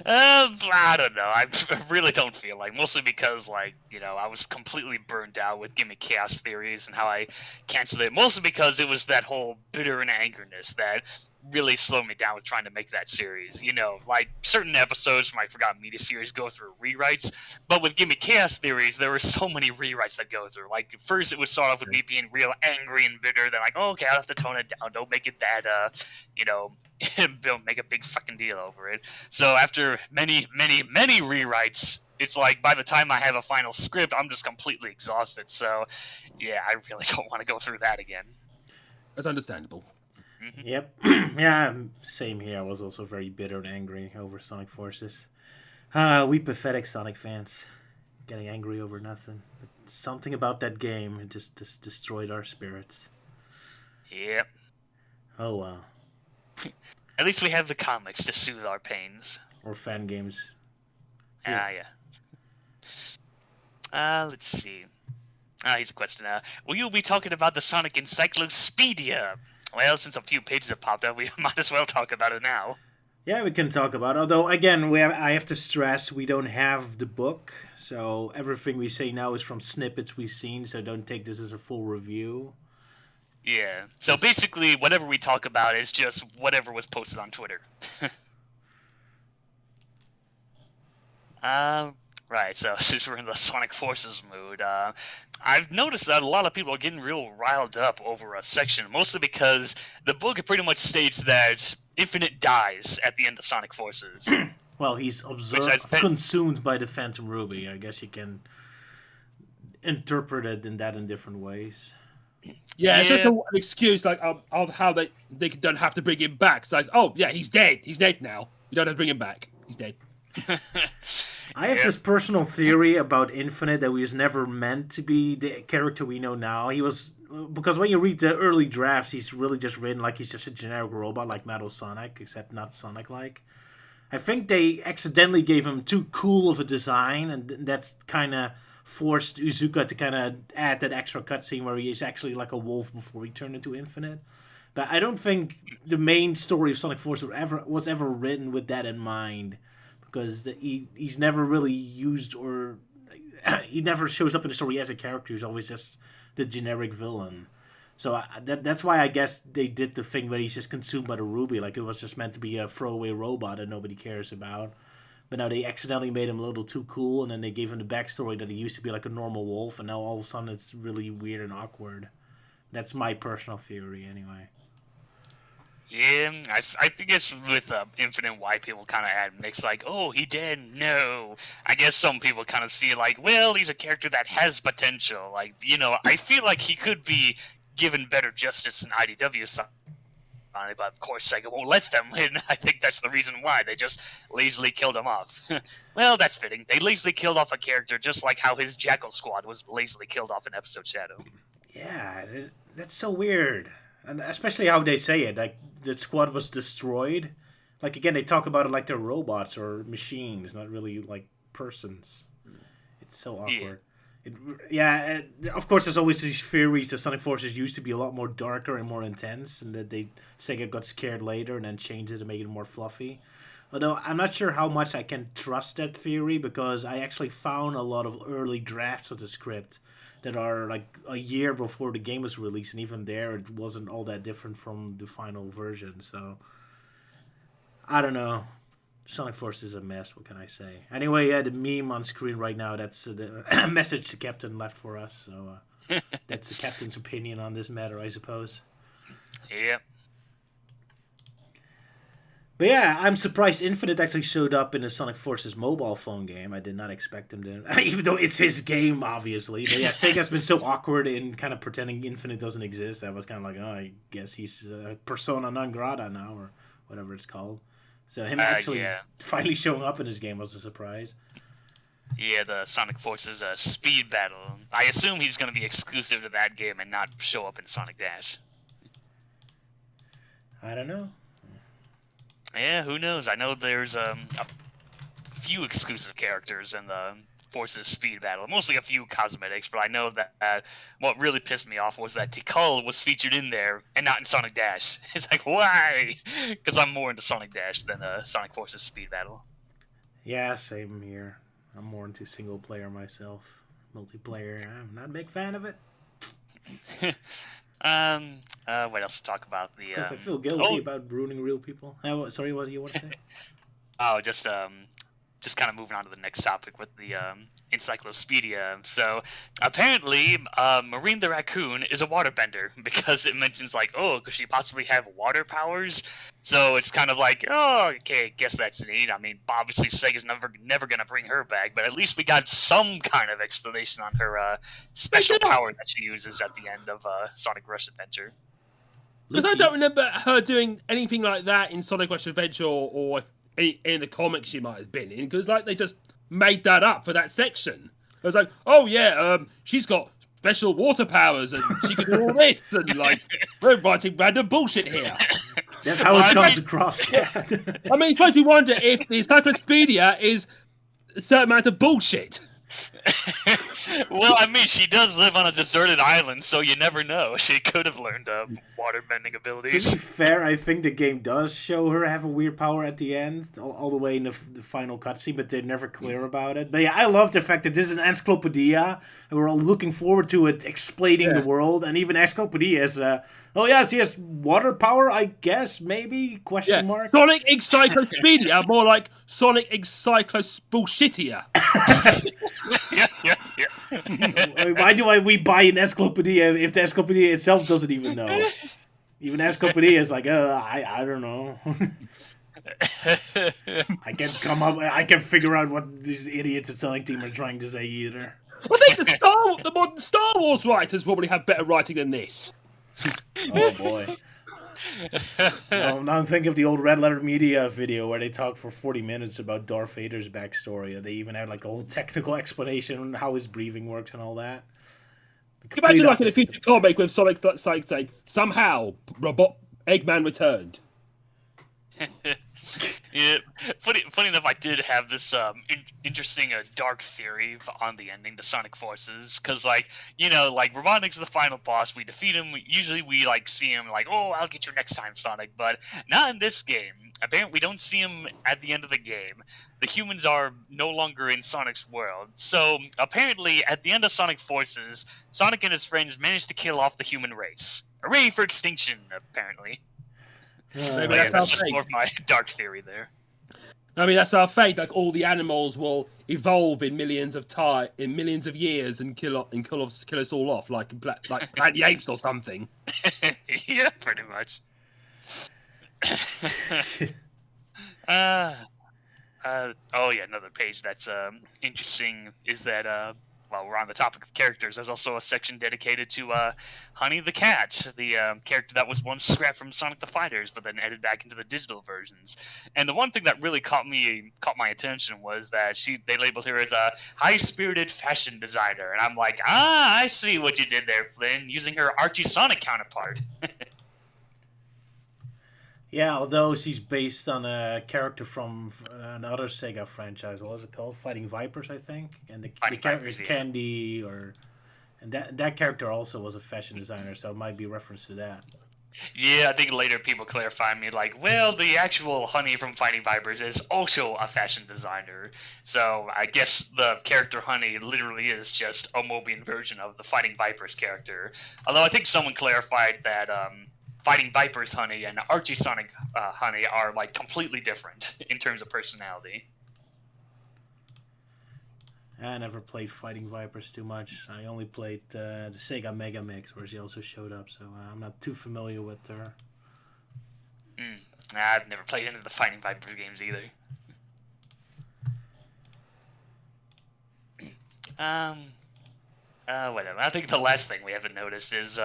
B: I don't know. I really don't feel like, mostly because, like, I was completely burned out with Gimme Chaos Theories and how I canceled it. Mostly because it was that whole bitter and angerness that really slowed me down with trying to make that series. Like, certain episodes from my Forgotten Media series go through rewrites, but with Gimme Chaos Theories, there were so many rewrites that go through. Like, first it would start off with me being real angry and bitter, then like, okay, I'll have to tone it down, don't make it that, don't make a big fucking deal over it. So after many, many, many rewrites, it's like by the time I have a final script, I'm just completely exhausted. So, yeah, I really don't want to go through that again.
C: That's understandable.
B: Mm-hmm.
A: Yep. Yeah, same here. I was also very bitter and angry over Sonic Forces. We pathetic Sonic fans. Getting angry over nothing. But something about that game, it just destroyed our spirits.
B: Yep.
A: Oh, well.
B: At least we have the comics to soothe our pains.
A: Or fan games.
B: Yeah. Let's see. Here's a question. Will you be talking about the Sonic Encyclopedia? Well, since a few pages have popped up, we might as well talk about it now.
A: Yeah, we can talk about it. Although, again, I have to stress we don't have the book. So everything we say now is from snippets we've seen. So don't take this as a full review.
B: Yeah. So basically, whatever we talk about is just whatever was posted on Twitter. Right, so since we're in the Sonic Forces mood, I've noticed that a lot of people are getting real riled up over a section, mostly because the book pretty much states that Infinite dies at the end of Sonic Forces.
A: Well, he's consumed by the Phantom Ruby. I guess you can interpret it in different ways.
C: Yeah, it's just an excuse like of how they don't have to bring him back. So, oh yeah, he's dead. He's dead now. You don't have to bring him back. He's dead.
A: I have this personal theory about Infinite that he was never meant to be the character we know now. He was, because when you read the early drafts, he's really just written like he's just a generic robot like Metal Sonic, except not Sonic-like. I think they accidentally gave him too cool of a design, and that's kind of forced Iizuka to kind of add that extra cutscene where he is actually like a wolf before he turned into Infinite. But I don't think the main story of Sonic Force was ever written with that in mind. Because he's never really used, or he never shows up in the story as a character. He's always just the generic villain. So that's why I guess they did the thing where he's just consumed by the Ruby. Like it was just meant to be a throwaway robot that nobody cares about. But now they accidentally made him a little too cool, and then they gave him the backstory that he used to be like a normal wolf, and now all of a sudden it's really weird and awkward. That's my personal theory anyway.
B: Yeah, I think it's with Infinite why people kind of add mix like, oh, he did, no. I guess some people kind of see it like, well, he's a character that has potential. Like, you know, I feel like he could be given better justice in IDW Sonic, but of course Sega won't let them, and I think that's the reason why. They just lazily killed him off. Well, that's fitting. They lazily killed off a character just like how his Jackal Squad was lazily killed off in Episode Shadow.
A: Yeah, that's so weird. And especially how they say it, like the squad was destroyed. Like again, they talk about it like they're robots or machines, not really like persons. It's so awkward. Of course, there's always these theories that Sonic Forces used to be a lot more darker and more intense, and that Sega got scared later and then changed it to make it more fluffy. Although I'm not sure how much I can trust that theory, because I actually found a lot of early drafts of the script that are like a year before the game was released, and even there it wasn't all that different from the final version. So I don't know. Sonic Force is a mess. What can I say? Anyway, the meme on screen right now, that's the message the captain left for us. So that's the captain's opinion on this matter, I suppose.
B: Yep.
A: But yeah, I'm surprised Infinite actually showed up in the Sonic Forces mobile phone game. I did not expect him to, even though it's his game, obviously. But yeah, Sega's been so awkward in kind of pretending Infinite doesn't exist. I was kind of like, oh, I guess he's persona non grata now, or whatever it's called. So him actually finally showing up in his game was a surprise.
B: Yeah, the Sonic Forces speed battle. I assume he's going to be exclusive to that game and not show up in Sonic Dash.
A: I don't know.
B: Yeah, who knows? I know there's a few exclusive characters in the Forces speed battle, mostly a few cosmetics, but I know that what really pissed me off was that Tikal was featured in there and not in Sonic Dash. It's like, why? Because I'm more into Sonic Dash than Sonic Forces speed battle.
A: Yeah, same here. I'm more into single player myself. Multiplayer, I'm not a big fan of it.
B: What else to talk about?
A: Because I feel guilty about ruining real people. Sorry, what do you want to say?
B: Oh, just kind of moving on to the next topic with the Encyclopedia. So apparently, Marine the Raccoon is a waterbender, because it mentions like, oh, could she possibly have water powers? So it's kind of like, oh, okay, guess that's neat. I mean, obviously Sega's never gonna bring her back, but at least we got some kind of explanation on her special power that she uses at the end of Sonic Rush Adventure.
C: Because I don't remember her doing anything like that in Sonic Rush Adventure or in the comics she might have been in, because like they just made that up for that section. It was like, oh yeah, she's got special water powers and she can do all this, and like we're writing random bullshit here.
A: That's how it comes across. Yeah.
C: I mean, it's supposed to wonder if the Encyclopedia is a certain amount of bullshit.
B: Well, I mean, she does live on a deserted island, so you never know. She could have learned water-bending
A: To
B: abilities.
A: be fair, I think the game does show her have a weird power at the end, all the way in the final cutscene, but they're never clear about it. But yeah, I love the fact that this is an Encyclopedia, and we're all looking forward to it explaining the world, and even Encyclopedia is, oh yeah, she has water power, I guess, maybe, question mark?
C: Sonic Encyclopedia, more like Sonic Encyclobullshitia.
B: Yeah.
A: I mean, why do we buy an Encyclopedia if the Encyclopedia itself doesn't even know? Even Encyclopedia is like, I don't know. I can't figure out what these idiots at Sonic Team are trying to say either.
C: I think the modern Star Wars writers probably have better writing than this.
A: Oh boy. Now I'm thinking of the old Red Letter Media video where they talked for 40 minutes about Darth Vader's backstory. They even had like a whole technical explanation on how his breathing works and all that.
C: Imagine like in a future comic with Sonic saying, somehow Robot Eggman returned.
B: Yeah, funny enough, I did have this interesting dark theory on the ending to Sonic Forces, because like Robotnik's the final boss. We defeat him. Usually we like see him like, oh, I'll get you next time, Sonic, but not in this game. Apparently, we don't see him at the end of the game. The humans are no longer in Sonic's world. So apparently, at the end of Sonic Forces, Sonic and his friends managed to kill off the human race. Hooray for extinction! Apparently. That's just more of my dark theory there.
C: I mean, that's our fate. Like all the animals will evolve in millions of years, and kill us all off, like the apes or something.
B: Yeah, pretty much. Oh yeah, another page that's interesting is that while we're on the topic of characters, there's also a section dedicated to Honey the Cat, the character that was once scrapped from Sonic the Fighters, but then added back into the digital versions. And the one thing that really caught my attention was that they labeled her as a high-spirited fashion designer, and I'm like, I see what you did there, Flynn, using her Archie Sonic counterpart.
A: Yeah, although she's based on a character from another Sega franchise. What was it called? Fighting Vipers, I think. And the character is Candy, and that character also was a fashion designer, so it might be a reference to that.
B: Yeah, I think later people clarified me like, well, the actual Honey from Fighting Vipers is also a fashion designer. So I guess the character Honey literally is just a Mobian version of the Fighting Vipers character. Although I think someone clarified that Fighting Vipers Honey and Archie Sonic Honey are like completely different in terms of personality.
A: I never played Fighting Vipers too much. I only played the Sega Mega Mix, where she also showed up, so I'm not too familiar with her.
B: I've never played any of the Fighting Vipers games either. Whatever. I think the last thing we haven't noticed is,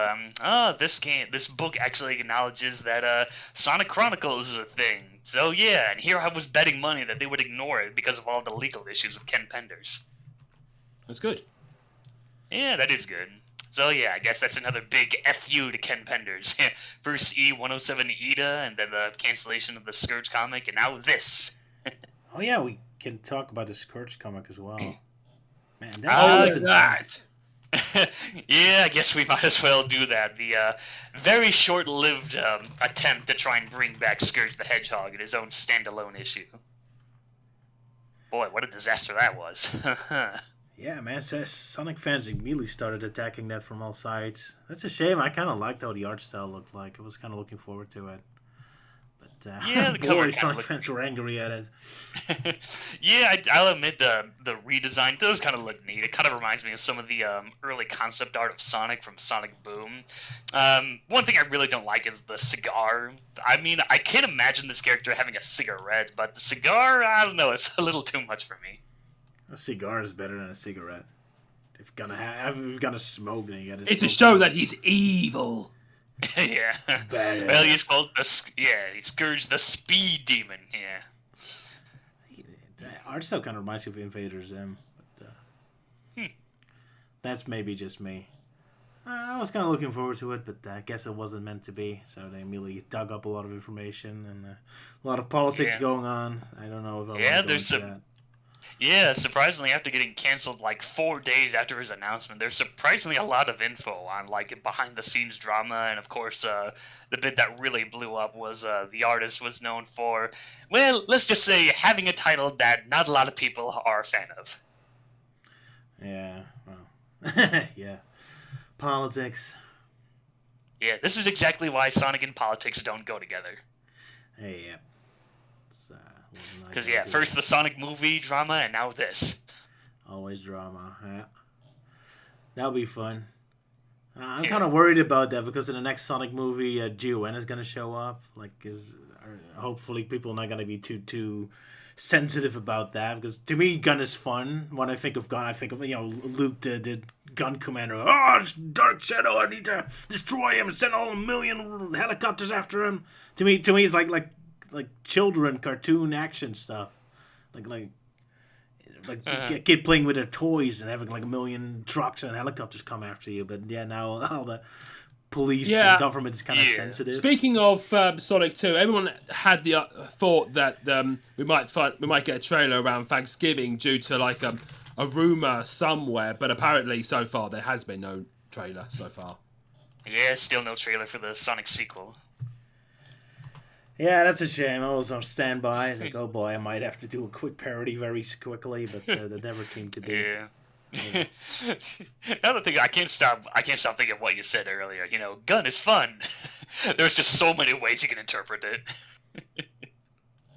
B: this book actually acknowledges that Sonic Chronicles is a thing. So yeah, and here I was betting money that they would ignore it because of all the legal issues with Ken Penders.
C: That's good.
B: Yeah, that is good. So yeah, I guess that's another big FU to Ken Penders. First E107 Ida, and then the cancellation of the Scourge comic, and now this.
A: Oh yeah, we can talk about the Scourge comic as well. Man,
C: that was that.
B: Yeah, I guess we might as well do that. The very short-lived attempt to try and bring back Scourge the Hedgehog in his own standalone issue. Boy, what a disaster that was.
A: Yeah, man, Sonic fans immediately started attacking that from all sides. That's a shame. I kind of liked how the art style looked like. I was kind of looking forward to it. But
B: yeah, the cover
A: Sonic fans were angry at it.
B: Yeah, I'll admit the redesign does kind of look neat. It kind of reminds me of some of the early concept art of Sonic from Sonic Boom. One thing I really don't like is the cigar. I mean, I can't imagine this character having a cigarette, but the cigar, I don't know, it's a little too much for me.
A: A cigar is better than a cigarette. If you're gonna smoke, then you gotta.
C: It's to show that he's evil.
B: Yeah.
A: Bad.
B: Well, he's called he Scourge the Speed Demon. Yeah.
A: The art style kind of reminds me of Invader Zim, but that's maybe just me. I was kind of looking forward to it, but I guess it wasn't meant to be. So they immediately dug up a lot of information and a lot of politics going on. I don't know if I want to go into that.
B: Yeah, surprisingly, after getting canceled like 4 days after his announcement, there's surprisingly a lot of info on like behind the scenes drama, and of course, the bit that really blew up was the artist was known for, well, let's just say having a title that not a lot of people are a fan of.
A: Yeah, well, yeah, politics.
B: Yeah, this is exactly why Sonic and politics don't go together.
A: Hey, yeah.
B: Because yeah, first the Sonic movie drama, and now this.
A: Always drama. Yeah, that'll be fun. I'm
B: Yeah.
A: kind of worried about that because in the next Sonic movie, G.O.N. is gonna show up. Hopefully people are not gonna be too sensitive about that, because to me, Gun is fun. When I think of Gun, I think of Luke, the gun commander. Oh, it's Dark Shadow! I need to destroy him and send all 1,000,000 helicopters after him. To me, it's like children cartoon action stuff, like a kid playing with their toys and having like 1,000,000 trucks and helicopters come after you. But yeah, now all the police and government is kind of sensitive.
C: Speaking of Sonic 2, everyone had the thought that we might get a trailer around Thanksgiving due to like a rumor somewhere, but apparently so far there has been no trailer so far.
B: Yeah, still no trailer for the Sonic sequel.
A: Yeah, that's a shame. I was on standby. Like, oh boy, I might have to do a quick parody very quickly, but that never came to be.
B: Yeah. Another thing, I can't stop thinking of what you said earlier. You know, Gun is fun. There's just so many ways you can interpret it.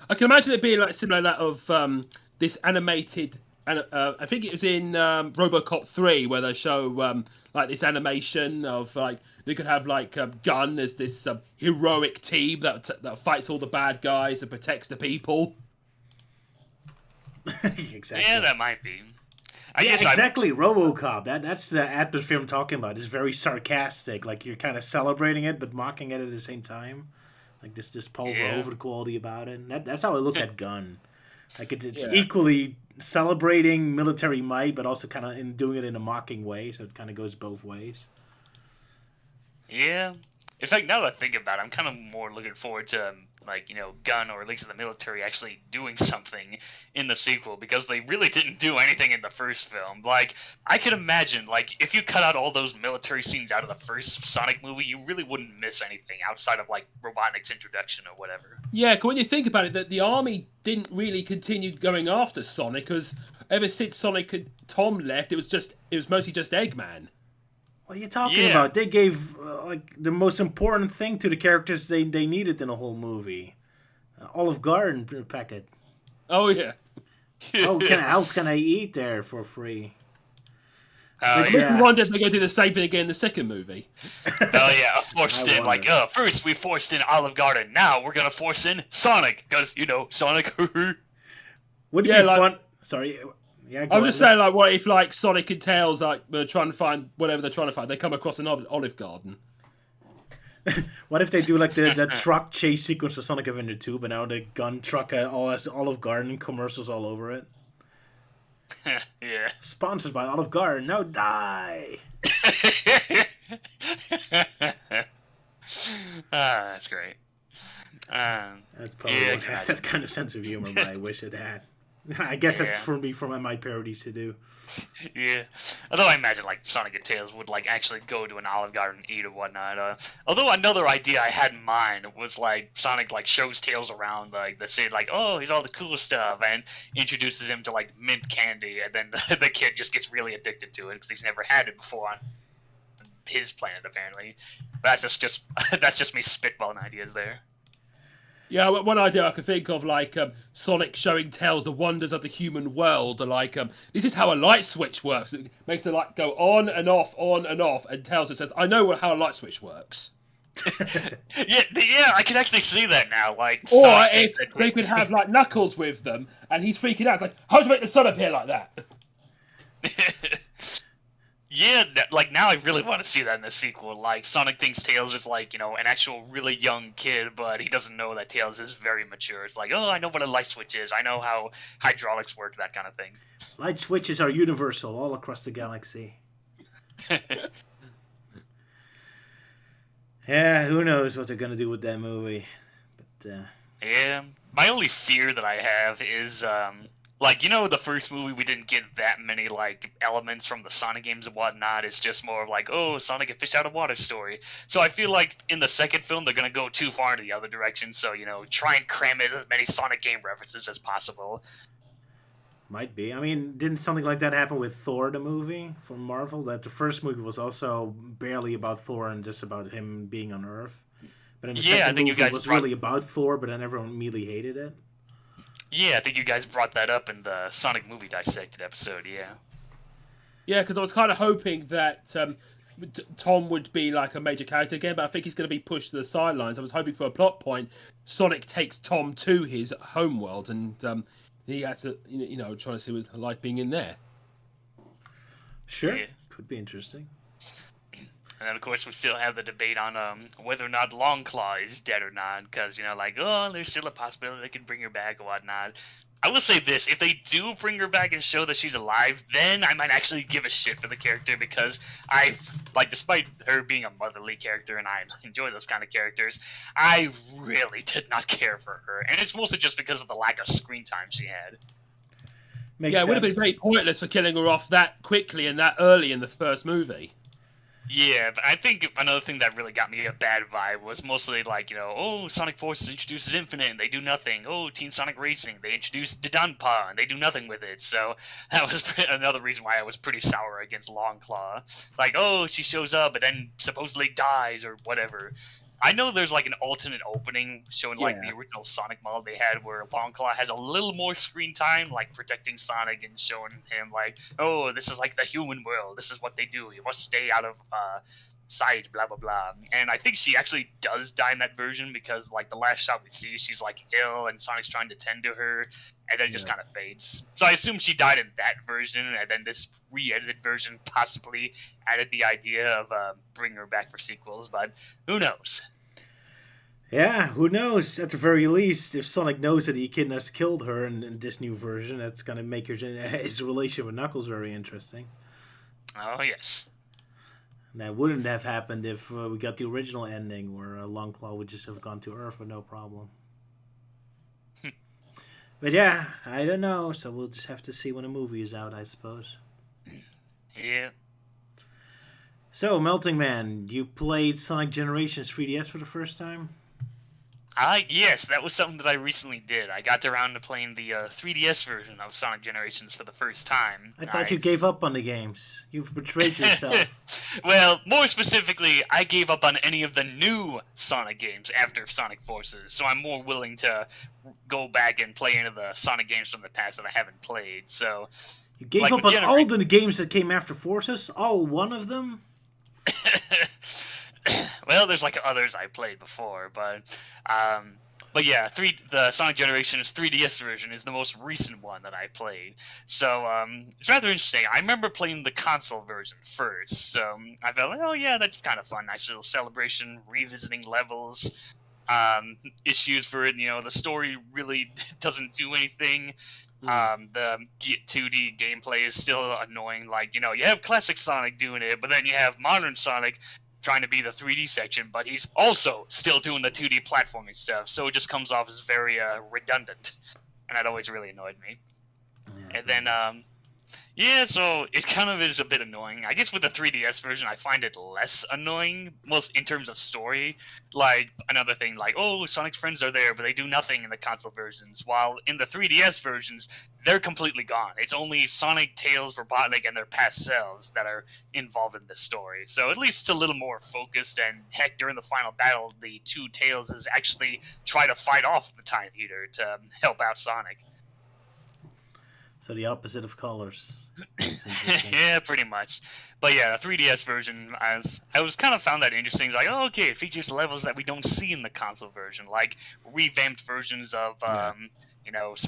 C: I can imagine it being like similar to that of this animated. And I think it was in RoboCop 3 where they show like this animation of like they could have like Gun as this heroic team that fights all the bad guys and protects the people.
A: Exactly.
B: Yeah, that might be.
A: Exactly. RoboCop. That's the atmosphere I'm talking about. It's very sarcastic. Like you're kind of celebrating it, but mocking it at the same time. Like this over quality about it. And that's how I look at Gun. Like it's equally celebrating military might, but also kind of doing it in a mocking way. So it kind of goes both ways.
B: Yeah. In fact, now that I think about it, I'm kind of more looking forward to, like, you know, Gun or at least the military actually doing something in the sequel, because they really didn't do anything in the first film. Like, I can imagine, like, if you cut out all those military scenes out of the first Sonic movie, you really wouldn't miss anything outside of, like, Robotnik's introduction or whatever.
C: Yeah, when you think about it, that the army didn't really continue going after Sonic, because ever since Sonic and Tom left, it was mostly just Eggman.
A: What are you talking about? They gave like the most important thing to the characters they needed in the whole movie. Olive Garden packet.
C: Oh yeah.
A: How else can I eat there for free?
C: I wonder if they're going to do the same thing again in the second movie.
B: Oh yeah, forced in. Like, first we forced in Olive Garden. Now we're gonna force in Sonic, because you know Sonic.
A: Would it be fun? Sorry. Yeah,
C: I was just saying, like, what if, like, Sonic and Tails, like, they're trying to find whatever they're trying to find, they come across an Olive Garden.
A: What if they do, like, the truck chase sequence of Sonic Adventure 2, but now the gun truck all has Olive Garden commercials all over it?
B: Yeah.
A: Sponsored by Olive Garden. Now die!
B: That's great.
A: That's probably that kind of sense of humor, but I wish it had. I guess that's for my parodies to do.
B: Yeah. Although I imagine, like, Sonic and Tails would, like, actually go to an Olive Garden and eat or whatnot. Although another idea I had in mind was, like, Sonic, like, shows Tails around, like, the city, like, oh, he's all the cool stuff, and introduces him to, like, mint candy, and then the kid just gets really addicted to it because he's never had it before on his planet, apparently. But that's just me spitballing ideas there.
C: Yeah, one idea I could think of, like, Sonic showing Tails the wonders of the human world, like, this is how a light switch works. It makes the light go on and off, and Tails just says, I know how a light switch works.
B: yeah, I can actually see that now, like...
C: Or if they could have, like, Knuckles with them, and he's freaking out, like, how do you make the sun appear like that?
B: Yeah, like, now I really want to see that in the sequel. Like, Sonic thinks Tails is, like, you know, an actual really young kid, but he doesn't know that Tails is very mature. It's like, oh, I know what a light switch is. I know how hydraulics work, that kind of thing.
A: Light switches are universal all across the galaxy. Yeah, who knows what they're going to do with that movie. But
B: yeah, my only fear that I have is, Like, you know, the first movie, we didn't get that many, like, elements from the Sonic games and whatnot. It's just more of like, oh, Sonic and Fish Out of Water story. So I feel like in the second film, they're going to go too far in the other direction. So, you know, try and cram in as many Sonic game references as possible.
A: Might be. I mean, didn't something like that happen with Thor, the movie from Marvel? That the first movie was also barely about Thor and just about him being on Earth. But in the second movie, it was really about Thor, but then everyone immediately hated it.
B: Yeah, I think you guys brought that up in the Sonic movie Dissected episode, yeah.
C: Yeah, because I was kind of hoping that Tom would be like a major character again, but I think he's going to be pushed to the sidelines. I was hoping for a plot point. Sonic takes Tom to his homeworld, and he has to, try to see what it's like being in there.
A: Sure, yeah. Could be interesting.
B: And then, of course, we still have the debate on whether or not Longclaw is dead or not, because, there's still a possibility they could bring her back or whatnot. I will say this, if they do bring her back and show that she's alive, then I might actually give a shit for the character, because despite her being a motherly character, and I enjoy those kind of characters, I really did not care for her. And it's mostly just because of the lack of screen time she had.
C: It would have been very pointless for killing her off that quickly and that early in the first movie.
B: Yeah, but I think another thing that really got me a bad vibe was mostly Sonic Forces introduces Infinite and they do nothing. Oh, Team Sonic Racing, they introduced Dodonpa and they do nothing with it. So that was another reason why I was pretty sour against Longclaw. She shows up but then supposedly dies or whatever. I know there's an alternate opening showing the original Sonic model they had where Longclaw has a little more screen time, protecting Sonic and showing him this is the human world. This is what they do. You must stay out of sight, blah, blah, blah. And I think she actually does die in that version because the last shot we see, she's ill and Sonic's trying to tend to her and then it just kind of fades. So I assume she died in that version and then this re-edited version possibly added the idea of bringing her back for sequels, but who knows?
A: Yeah, who knows? At the very least, if Sonic knows that Echidna has killed her in this new version, that's going to make his relationship with Knuckles very interesting.
B: Oh, yes.
A: And that wouldn't have happened if we got the original ending where Longclaw would just have gone to Earth with no problem. But yeah, I don't know, so we'll just have to see when the movie is out, I suppose.
B: Yeah.
A: So, Melting Man, you played Sonic Generations 3DS for the first time?
B: Yes, that was something that I recently did. I got around to playing the 3DS version of Sonic Generations for the first time.
A: I thought you gave up on the games. You've betrayed yourself.
B: Well, more specifically, I gave up on any of the new Sonic games after Sonic Forces, so I'm more willing to go back and play into the Sonic games from the past that I haven't played. So
A: you gave up on all the games that came after Forces? All one of them?
B: Well, there's others I played before, but yeah, the Sonic Generations 3DS version is the most recent one that I played. So it's rather interesting. I remember playing the console version first, so I felt oh yeah, that's kind of fun. Nice little celebration, revisiting levels, issues for it. The story really doesn't do anything. The 2D gameplay is still annoying. You have classic Sonic doing it, but then you have modern Sonic trying to be the 3D section, but he's also still doing the 2D platforming stuff, so it just comes off as very redundant, and that always really annoyed me. Yeah. And then, so it kind of is a bit annoying. I guess with the 3DS version, I find it less annoying, most in terms of story. Another thing, Sonic's friends are there, but they do nothing in the console versions, while in the 3DS versions, they're completely gone. It's only Sonic, Tails, Robotnik, and their past selves that are involved in this story. So at least it's a little more focused, and heck, during the final battle, the two Tailses actually try to fight off the Time Eater to help out Sonic.
A: So the opposite of colors.
B: Yeah, pretty much. But yeah, the 3DS version, I was kind of found that interesting. It's okay, it features levels that we don't see in the console version, revamped versions of,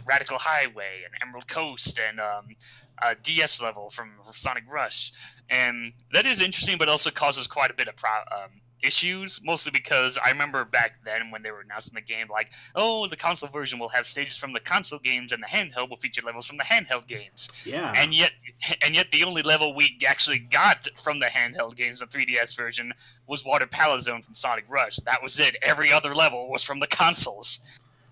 B: Radical Highway and Emerald Coast and a DS level from Sonic Rush. And that is interesting, but also causes quite a bit of issues, mostly because I remember back then when they were announcing the game, the console version will have stages from the console games and the handheld will feature levels from the handheld games.
A: Yeah.
B: And yet the only level we actually got from the handheld games, the 3DS version, was Water Palace Zone from Sonic Rush. That was it. Every other level was from the consoles.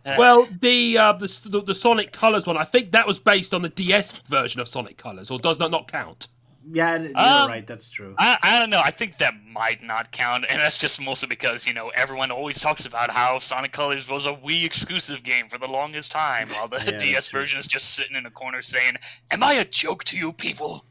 C: Well, the Sonic Colors one, I think that was based on the DS version of Sonic Colors, or does that not count?
A: Yeah, you're right. That's true.
B: I don't know. I think that might not count, and that's just mostly because, everyone always talks about how Sonic Colors was a Wii exclusive game for the longest time, while the
A: Yeah,
B: DS version is just sitting in a corner saying, "Am I a joke to you people?"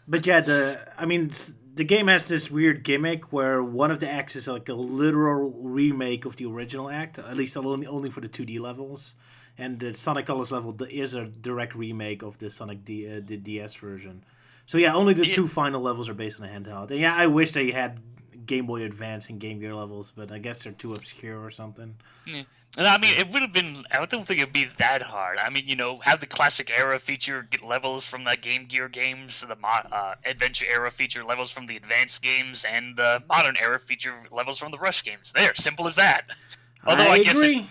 A: But yeah, the game has this weird gimmick where one of the acts is like a literal remake of the original act, at least only for the 2D levels. And the Sonic Colors level is a direct remake of the the DS version. So yeah, only the two final levels are based on a handheld. And yeah, I wish they had Game Boy Advance and Game Gear levels, but I guess they're too obscure or something.
B: Yeah. I mean, it would have been. I don't think it'd be that hard. I mean, have the classic era feature levels from the Game Gear games, the adventure era feature levels from the advanced games, and the modern era feature levels from the Rush games. There, simple as that. Although I agree.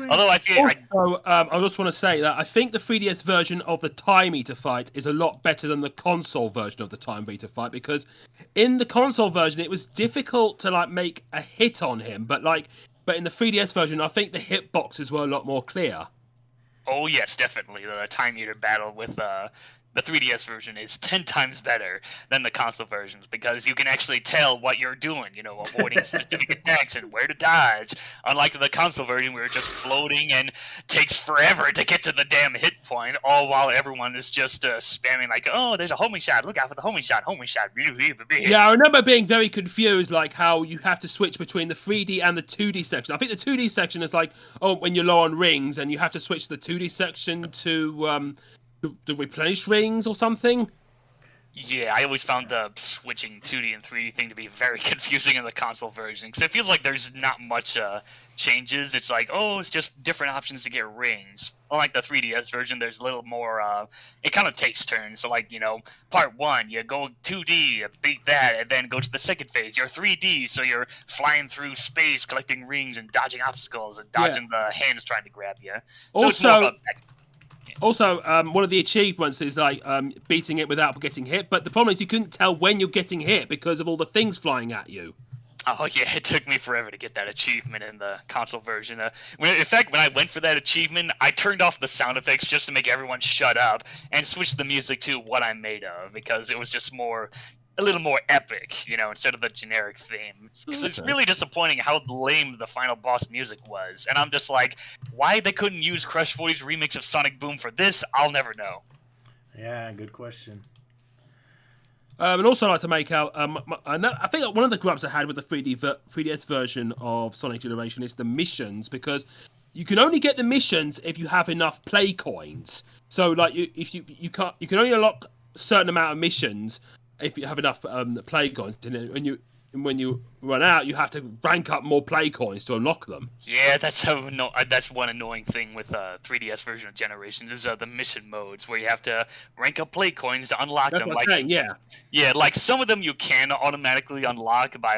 B: Although I feel
C: also, I just want to say that I think the 3DS version of the Time Eater fight is a lot better than the console version of the Time Eater fight, because in the console version it was difficult to make a hit on him, but in the 3DS version I think the hitboxes were a lot more clear.
B: Oh yes, definitely. The Time Eater battle with the 3DS version is 10 times better than the console versions, because you can actually tell what you're doing, avoiding specific attacks and where to dodge. Unlike the console version, where it's just floating and takes forever to get to the damn hit point, all while everyone is just spamming oh, there's a homing shot, look out for the homing shot.
C: Yeah, I remember being very confused, how you have to switch between the 3D and the 2D section. I think the 2D section is when you're low on rings, and you have to switch the 2D section to replenish rings or something.
B: Yeah, I always found the switching 2D and 3D thing to be very confusing in the console version, because it feels like there's not much changes. It's it's just different options to get rings. Unlike the 3DS version, there's a little more, it kind of takes turns. So, part 1, you go 2D, beat that, and then go to the second phase. You're 3D, so you're flying through space, collecting rings and dodging obstacles and dodging the hands trying to grab you. So it's more about
C: Also, one of the achievements is beating it without getting hit, but the problem is you couldn't tell when you're getting hit because of all the things flying at you.
B: Oh yeah, it took me forever to get that achievement in the console version. In fact, when I went for that achievement, I turned off the sound effects just to make everyone shut up and switched the music to What I'm Made Of, because it was just a little more epic, instead of the generic theme. Because it's really disappointing how lame the final boss music was. And I'm just why they couldn't use Crush 40's remix of Sonic Boom for this, I'll never know.
A: Yeah, good question.
C: And also I'd like to make out, I think one of the grubs I had with the 3DS version of Sonic Generation is the missions, because you can only get the missions if you have enough play coins. So if you can only unlock a certain amount of missions if you have enough play coins, and when you run out, you have to rank up more play coins to unlock them.
B: Yeah, that's one annoying thing with 3DS version of Generation is the mission modes, where you have to rank up play coins to unlock them.
C: What I'm saying, yeah.
B: Yeah, some of them you can automatically unlock by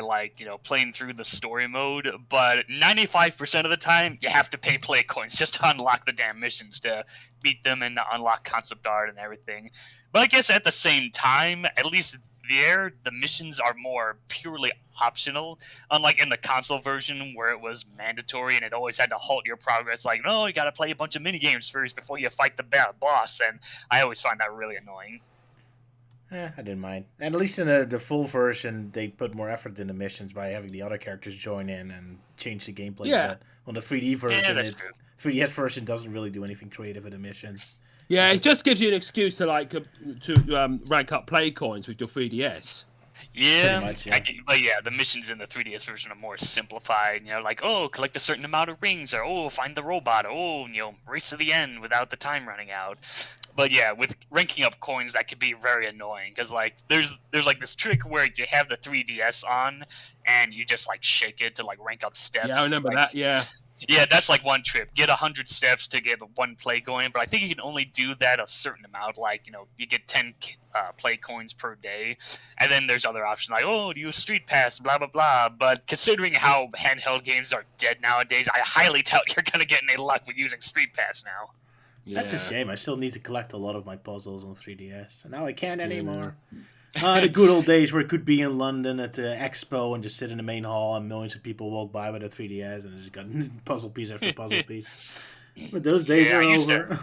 B: playing through the story mode, but 95% of the time you have to pay play coins just to unlock the damn missions, to beat them and unlock concept art and everything. But I guess at the same time, at least the missions are more purely optional, unlike in the console version where it was mandatory and it always had to halt your progress, no, you gotta play a bunch of mini games first before you fight the boss, and I always find that really annoying.
A: I didn't mind. And at least in the full version, they put more effort in the missions by having the other characters join in and change the gameplay.
C: Yeah.
A: But on the 3D version,
B: that's true.
A: 3DS version doesn't really do anything creative with the missions.
C: Yeah, it just gives you an excuse to rank up play coins with your 3DS.
B: Yeah,
A: much, yeah.
B: But yeah, the missions in the 3DS version are more simplified. Collect a certain amount of rings, or find the robot, or race to the end without the time running out. But yeah, with ranking up coins, that could be very annoying, because there's this trick where you have the 3DS on and you just shake it to rank up steps.
C: Yeah, I remember that. Yeah.
B: Yeah, that's one trip. Get 100 steps to get one play going, but I think you can only do that a certain amount. You get 10 play coins per day, and then there's other options do you Street Pass, blah blah blah. But considering how handheld games are dead nowadays, I highly doubt you're gonna get any luck with using Street Pass now.
A: Yeah. That's a shame. I still need to collect a lot of my puzzles on 3DS, and now I can't anymore. The good old days where it could be in London at the expo and just sit in the main hall and millions of people walk by with a 3DS and just got puzzle piece after puzzle piece. But those days are over.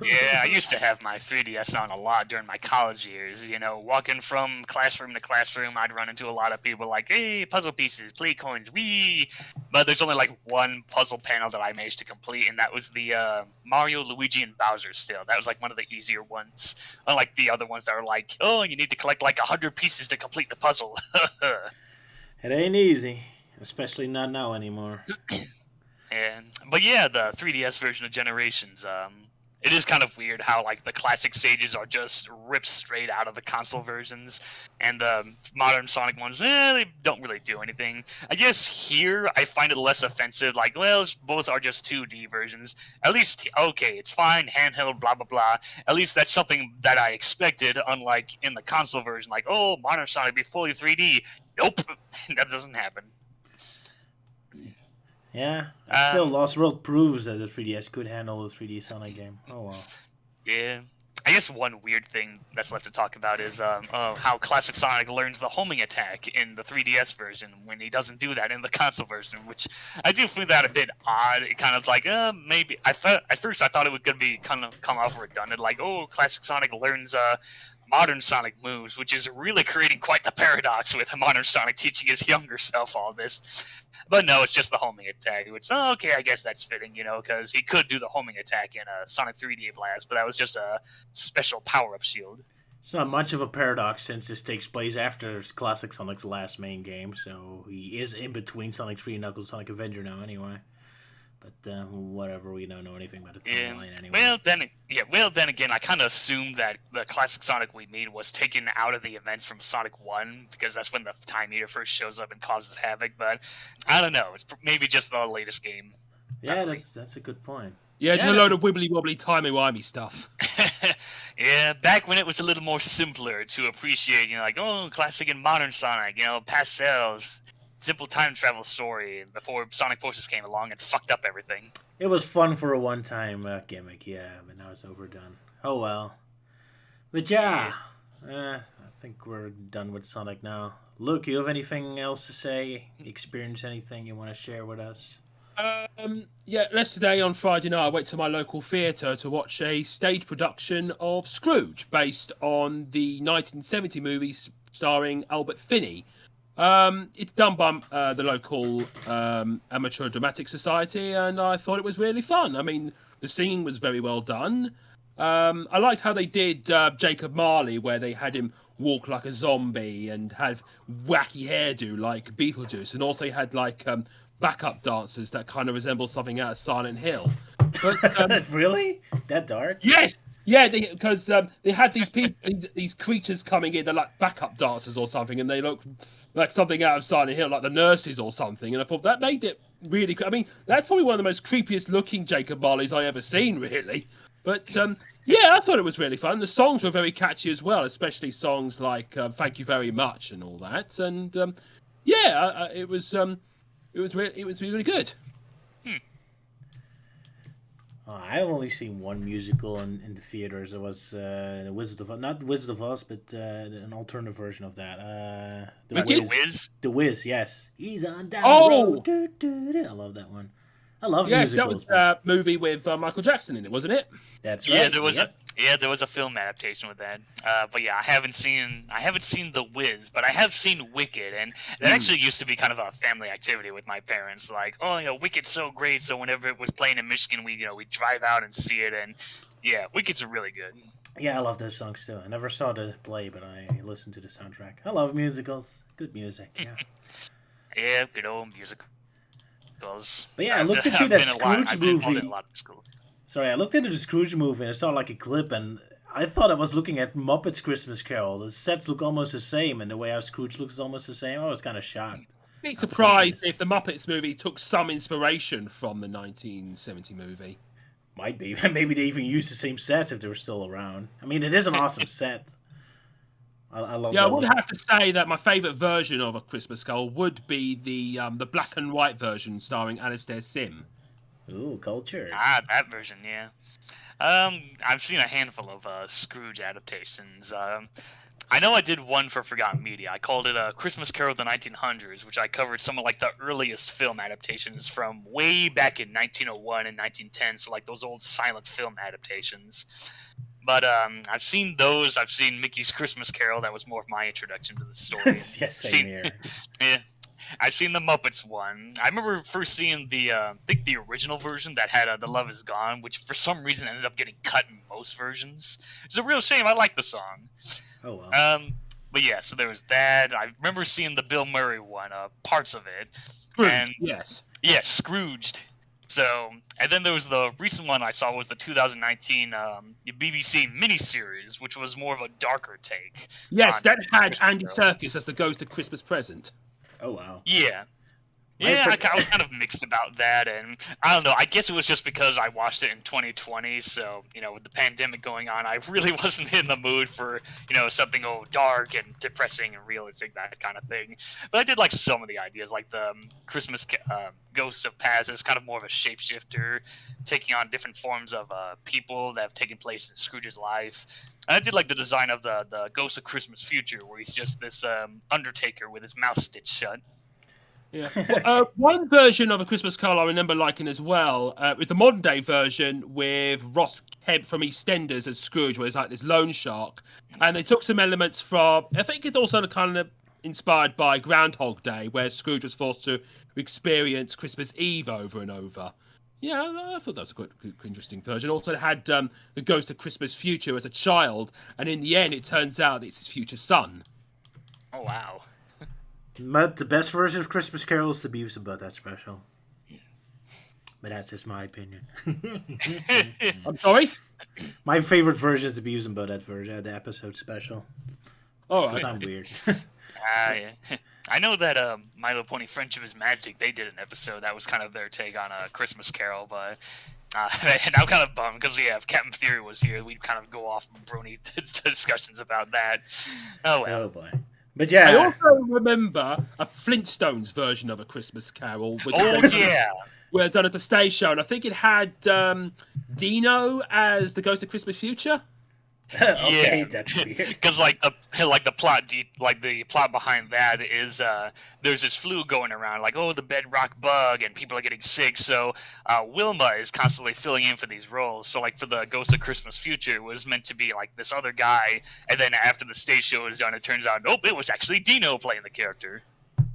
B: Yeah, I used to have my 3DS on a lot during my college years. You know, walking from classroom to classroom, I'd run into a lot of people like, hey, puzzle pieces, play coins, wee. But there's only like one puzzle panel that I managed to complete, and that was the Mario, Luigi, and Bowser still. That was like one of the easier ones. Unlike the other ones that are like, oh, you need to collect like 100 pieces to complete the puzzle.
A: It ain't easy, especially not now anymore.
B: But yeah, the 3DS version of Generations, it is kind of weird how like the classic stages are just ripped straight out of the console versions, and the modern Sonic ones, they don't really do anything. I guess here I find it less offensive. Like, well, both are just 2D versions. At least, okay, it's fine, handheld, blah blah blah. At least that's something that I expected. Unlike in the console version, like, oh, modern Sonic be fully 3D. Nope, that doesn't happen.
A: Yeah, still Lost World proves that the 3DS could handle a 3D Sonic game. Oh well.
B: Yeah. I guess one weird thing that's left to talk about is how Classic Sonic learns the homing attack in the 3DS version when he doesn't do that in the console version, which I do find that a bit odd. It kind of like, maybe... At first I thought it was going to be kind of come off redundant, like, oh, Classic Sonic learns modern Sonic moves, which is really creating quite the paradox with modern Sonic teaching his younger self all this. But no, it's just the homing attack, which, okay, I guess that's fitting, because he could do the homing attack in a Sonic 3D Blast, but that was just a special power-up shield.
A: It's not much of a paradox since this takes place after Classic Sonic's last main game, so he is in between Sonic 3 and Knuckles Sonic Avenger now anyway. But whatever, we don't know anything about the timeline anyway.
B: Well, then again, I kind of assumed that the Classic Sonic we made was taken out of the events from Sonic 1, because that's when the Time Eater first shows up and causes havoc, but I don't know. It's maybe just the latest game.
A: Yeah, that's a good point.
C: Yeah, just a load of wibbly-wobbly, timey-wimey stuff.
B: Yeah, back when it was a little more simpler to appreciate, like, oh, classic and modern Sonic, pastels, simple time travel story before Sonic Forces came along and fucked up everything.
A: It was fun for a one-time gimmick, yeah, but now it's overdone. Oh well. But yeah, I think we're done with Sonic now. Luke, you have anything else to say? Experience anything you want to share with us?
C: Yesterday on Friday night, I went to my local theatre to watch a stage production of Scrooge, based on the 1970 movie starring Albert Finney. It's done by the local Amateur Dramatic Society, and I thought it was really fun. I mean, the singing was very well done. I liked how they did Jacob Marley, where they had him walk like a zombie and have wacky hairdo like Beetlejuice, and also had like backup dancers that kind of resemble something out of Silent Hill. But
A: really? That dark?
C: Yes. Yeah, because they had these people, these creatures coming in. They're like backup dancers or something, and they look like something out of Silent Hill, like the nurses or something. And I thought that made it really. I mean, that's probably one of the most creepiest looking Jacob Marleys I ever seen, really. But yeah, I thought it was really fun. The songs were very catchy as well, especially songs like "Thank You Very Much" and all that. And it was really good.
A: I've only seen one musical in the theaters. It was not Wizard of Oz, but an alternative version of that. The
B: Wiz?
A: The Wiz, yes. He's on down the road. Do, do, do. I love that one. I love musicals.
C: Yes, that was a movie with Michael Jackson in it, wasn't it?
A: That's right.
B: Yeah, there was a film adaptation with that. But yeah, I haven't seen The Wiz, but I have seen Wicked, and that actually used to be kind of a family activity with my parents. Like, oh, Wicked's so great, so whenever it was playing in Michigan, we drive out and see it, and yeah, Wicked's really good.
A: Yeah, I love those songs too. I never saw the play, but I listened to the soundtrack. I love musicals. Good music. Yeah.
B: Yeah, good old music.
A: But yeah, I looked into that Scrooge movie. Sorry, I looked into the Scrooge movie and I saw like a clip, and I thought I was looking at Muppets Christmas Carol. The sets look almost the same, and the way how Scrooge looks is almost the same. I was kind of shocked.
C: Be surprised if the Muppets movie took some inspiration from the 1970 movie.
A: Might be. Maybe they even used the same sets if they were still around. I mean, it is an awesome set. I love.
C: Yeah, I would have to say that my favourite version of A Christmas Carol would be the black and white version starring Alistair Sim.
A: Ooh, culture.
B: Ah, that version, yeah. I've seen a handful of Scrooge adaptations. I know I did one for Forgotten Media. I called it Christmas Carol of the 1900s, which I covered some of like the earliest film adaptations from way back in 1901 and 1910, so like those old silent film adaptations. But I've seen those. I've seen Mickey's Christmas Carol. That was more of my introduction to the story.
A: Yes, same here.
B: Yeah, I've seen the Muppets one. I remember first seeing the I think the original version that had "The Love Is Gone," which for some reason ended up getting cut in most versions. It's a real shame. I like the song.
A: Oh well.
B: But yeah, so there was that. I remember seeing the Bill Murray one, parts of it.
C: Scrooge,
B: And
C: yes.
B: yeah, Scrooged. So, and then there was the recent one I saw was the 2019 BBC miniseries, which was more of a darker take.
C: Yes, that had
B: Christmas
C: Andy
B: Carol.
C: Serkis as the Ghost of Christmas Present.
A: Oh wow.
B: Yeah.
A: My
B: Yeah,
A: fir-
B: I was kind of mixed about that, and I don't know. I guess it was just because I watched it in 2020, so with the pandemic going on, I really wasn't in the mood for something dark and depressing and realistic, that kind of thing. But I did like some of the ideas, like the Christmas Ghosts of Past is kind of more of a shapeshifter, taking on different forms of people that have taken place in Scrooge's life. And I did like the design of the Ghost of Christmas Future, where he's just this Undertaker with his mouth stitched shut.
C: Yeah. One version of A Christmas Carol I remember liking as well was the modern day version with Ross Kemp from EastEnders as Scrooge, where he's like this loan shark. And they took some elements from, I think it's also kind of inspired by Groundhog Day, where Scrooge was forced to experience Christmas Eve over and over. Yeah, I thought that was a good interesting version. Also, it had the Ghost of Christmas Future as a child, and in the end, it turns out it's his future son.
B: Oh, wow.
A: But the best version of Christmas Carol is the Beavis and Butthead special. But that's just my opinion.
C: I'm sorry?
A: My favorite version is the Beavis and Butthead version, the episode special.
C: All
A: Because
C: right.
A: I'm weird.
B: Yeah. I know that My Little Pony Friendship is Magic, they did an episode that was kind of their take on a Christmas Carol, but and I'm kind of bummed because, if Captain Fury was here, we'd kind of go off on brony discussions about that. Oh, well.
A: Oh boy. But yeah.
C: I also remember a Flintstones version of A Christmas Carol. Which
B: Yeah.
C: were done at a stage show, and I think it had Dino as the Ghost of Christmas Future.
A: Okay,
B: Yeah.
A: that's weird.
B: Because the plot behind that is there's this flu going around, like the bedrock bug, and people are getting sick. So Wilma is constantly filling in for these roles. So like for the Ghost of Christmas Future, it was meant to be like this other guy, and then after the stage show is done, it turns out nope, it was actually Dino playing the character.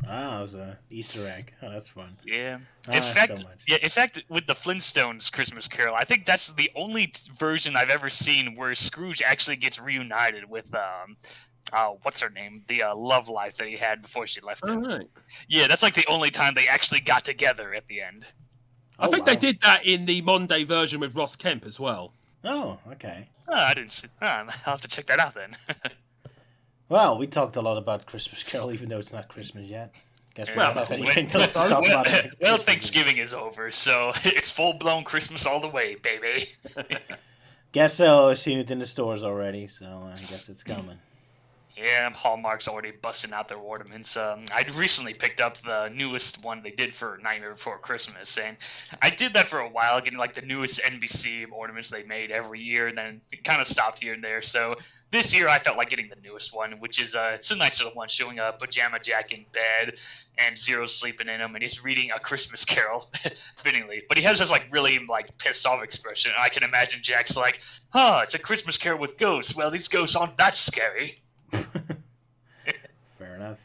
A: Ah, it was an Easter egg. Oh, that's fun.
B: Yeah.
A: Ah,
B: In fact,
A: so much.
B: in fact, with the Flintstones Christmas Carol, I think that's the only version I've ever seen where Scrooge actually gets reunited with what's her name? The love life that he had before she left him.
C: All right.
B: Yeah, that's like the only time they actually got together at the end.
C: I
A: Oh,
C: think
A: wow.
C: they did that in the modern day version with Ross Kemp as well.
A: Oh, okay.
B: Oh, I didn't see. I'll have to check that out then.
A: Well, we talked a lot about Christmas Carol, even though it's not Christmas yet. Guess we
C: Well,
A: don't have anything to talk about.
B: Well, Thanksgiving is over, so it's full-blown Christmas all the way, baby.
A: Guess so. I've seen it in the stores already, so I guess it's coming.
B: Yeah, Hallmark's already busting out their ornaments. I recently picked up the newest one they did for Nightmare Before Christmas, and I did that for a while, getting like the newest NBC ornaments they made every year, and then it kind of stopped here and there. So this year I felt like getting the newest one, which is it's a nice little one showing a pajama Jack in bed, and Zero sleeping in him, and he's reading A Christmas Carol, fittingly. But he has this like really like pissed off expression. I can imagine Jack's like, it's a Christmas Carol with ghosts. Well, these ghosts aren't that scary.
A: Fair enough.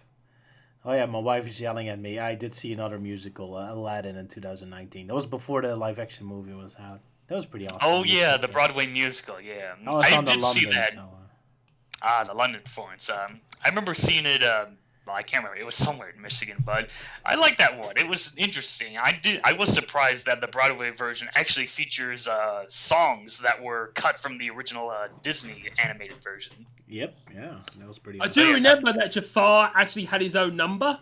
A: Oh yeah, my wife is yelling at me. I did see another musical, Aladdin, in 2019. That was before the live action movie was out. That was pretty awesome.
B: Oh yeah, the Broadway musical. Yeah,
A: I was
B: I
A: on the
B: did
A: London,
B: see that.
A: so,
B: The London performance. I remember seeing it. Well, I can't remember. It was somewhere in Michigan, but I like that one. It was interesting. I was surprised that the Broadway version actually features songs that were cut from the original Disney animated version.
A: Yep, yeah, that was pretty
C: I
A: awesome.
C: do remember that Jafar actually had his own number.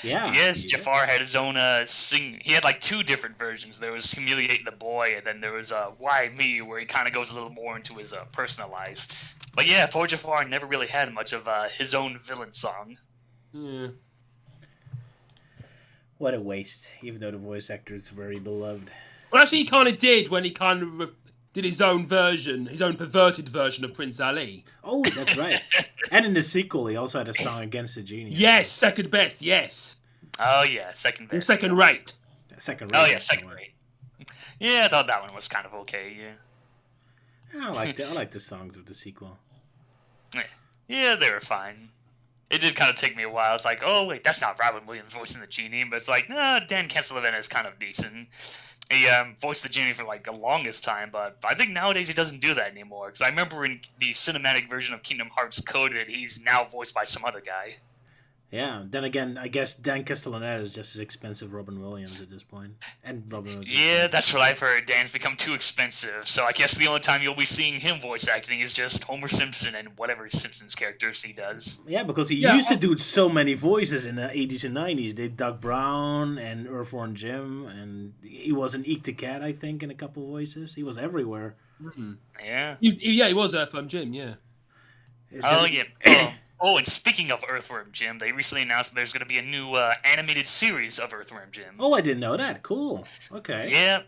A: Yeah.
B: Yes,
A: yeah.
B: Jafar had his own sing. He had like two different versions. There was "Humiliate the Boy," and then there was "Why Me," where he kind of goes a little more into his personal life. But yeah, poor Jafar never really had much of his own villain song.
C: Yeah.
A: What a waste, even though the voice actor is very beloved.
C: Well, actually, he kind of did when he kind of did his own version, his own perverted version of Prince Ali.
A: Oh, that's right. And in the sequel, he also had a song Against the Genie.
C: Yes, second best. Yes.
B: Oh yeah, second
C: Or
B: best.
C: second rate.
A: Second rate.
B: Oh yeah, second rate. Yeah, I thought that one was kind of okay. Yeah.
A: I like the songs of the sequel.
B: Yeah, they were fine. It did kind of take me a while. It's like, oh wait, that's not Robin Williams voicing the genie, but it's like, no, Dan Castellaneta is kind of decent. He voiced the genie for like the longest time, but I think nowadays he doesn't do that anymore. Because I remember in the cinematic version of Kingdom Hearts Coded, he's now voiced by some other guy.
A: Yeah. Then again, I guess Dan Castellaneta is just as expensive as Robin Williams at this point. And Robin Williams.
B: Yeah, that's what I've heard. Dan's become too expensive, so I guess the only time you'll be seeing him voice acting is just Homer Simpson and whatever Simpsons characters he does.
A: Yeah, because he used to do so many voices in the 80s and 90s. They did Doc Brown and Earthworm Jim, and he was in Eek the Cat, I think, in a couple voices. He was everywhere.
C: Mm-hmm.
B: Yeah.
C: He was Earthworm Jim, yeah.
B: Oh, yeah. Oh, and speaking of Earthworm Jim, they recently announced that there's going to be a new animated series of Earthworm Jim.
A: Oh, I didn't know that. Cool. Okay.
B: Yeah.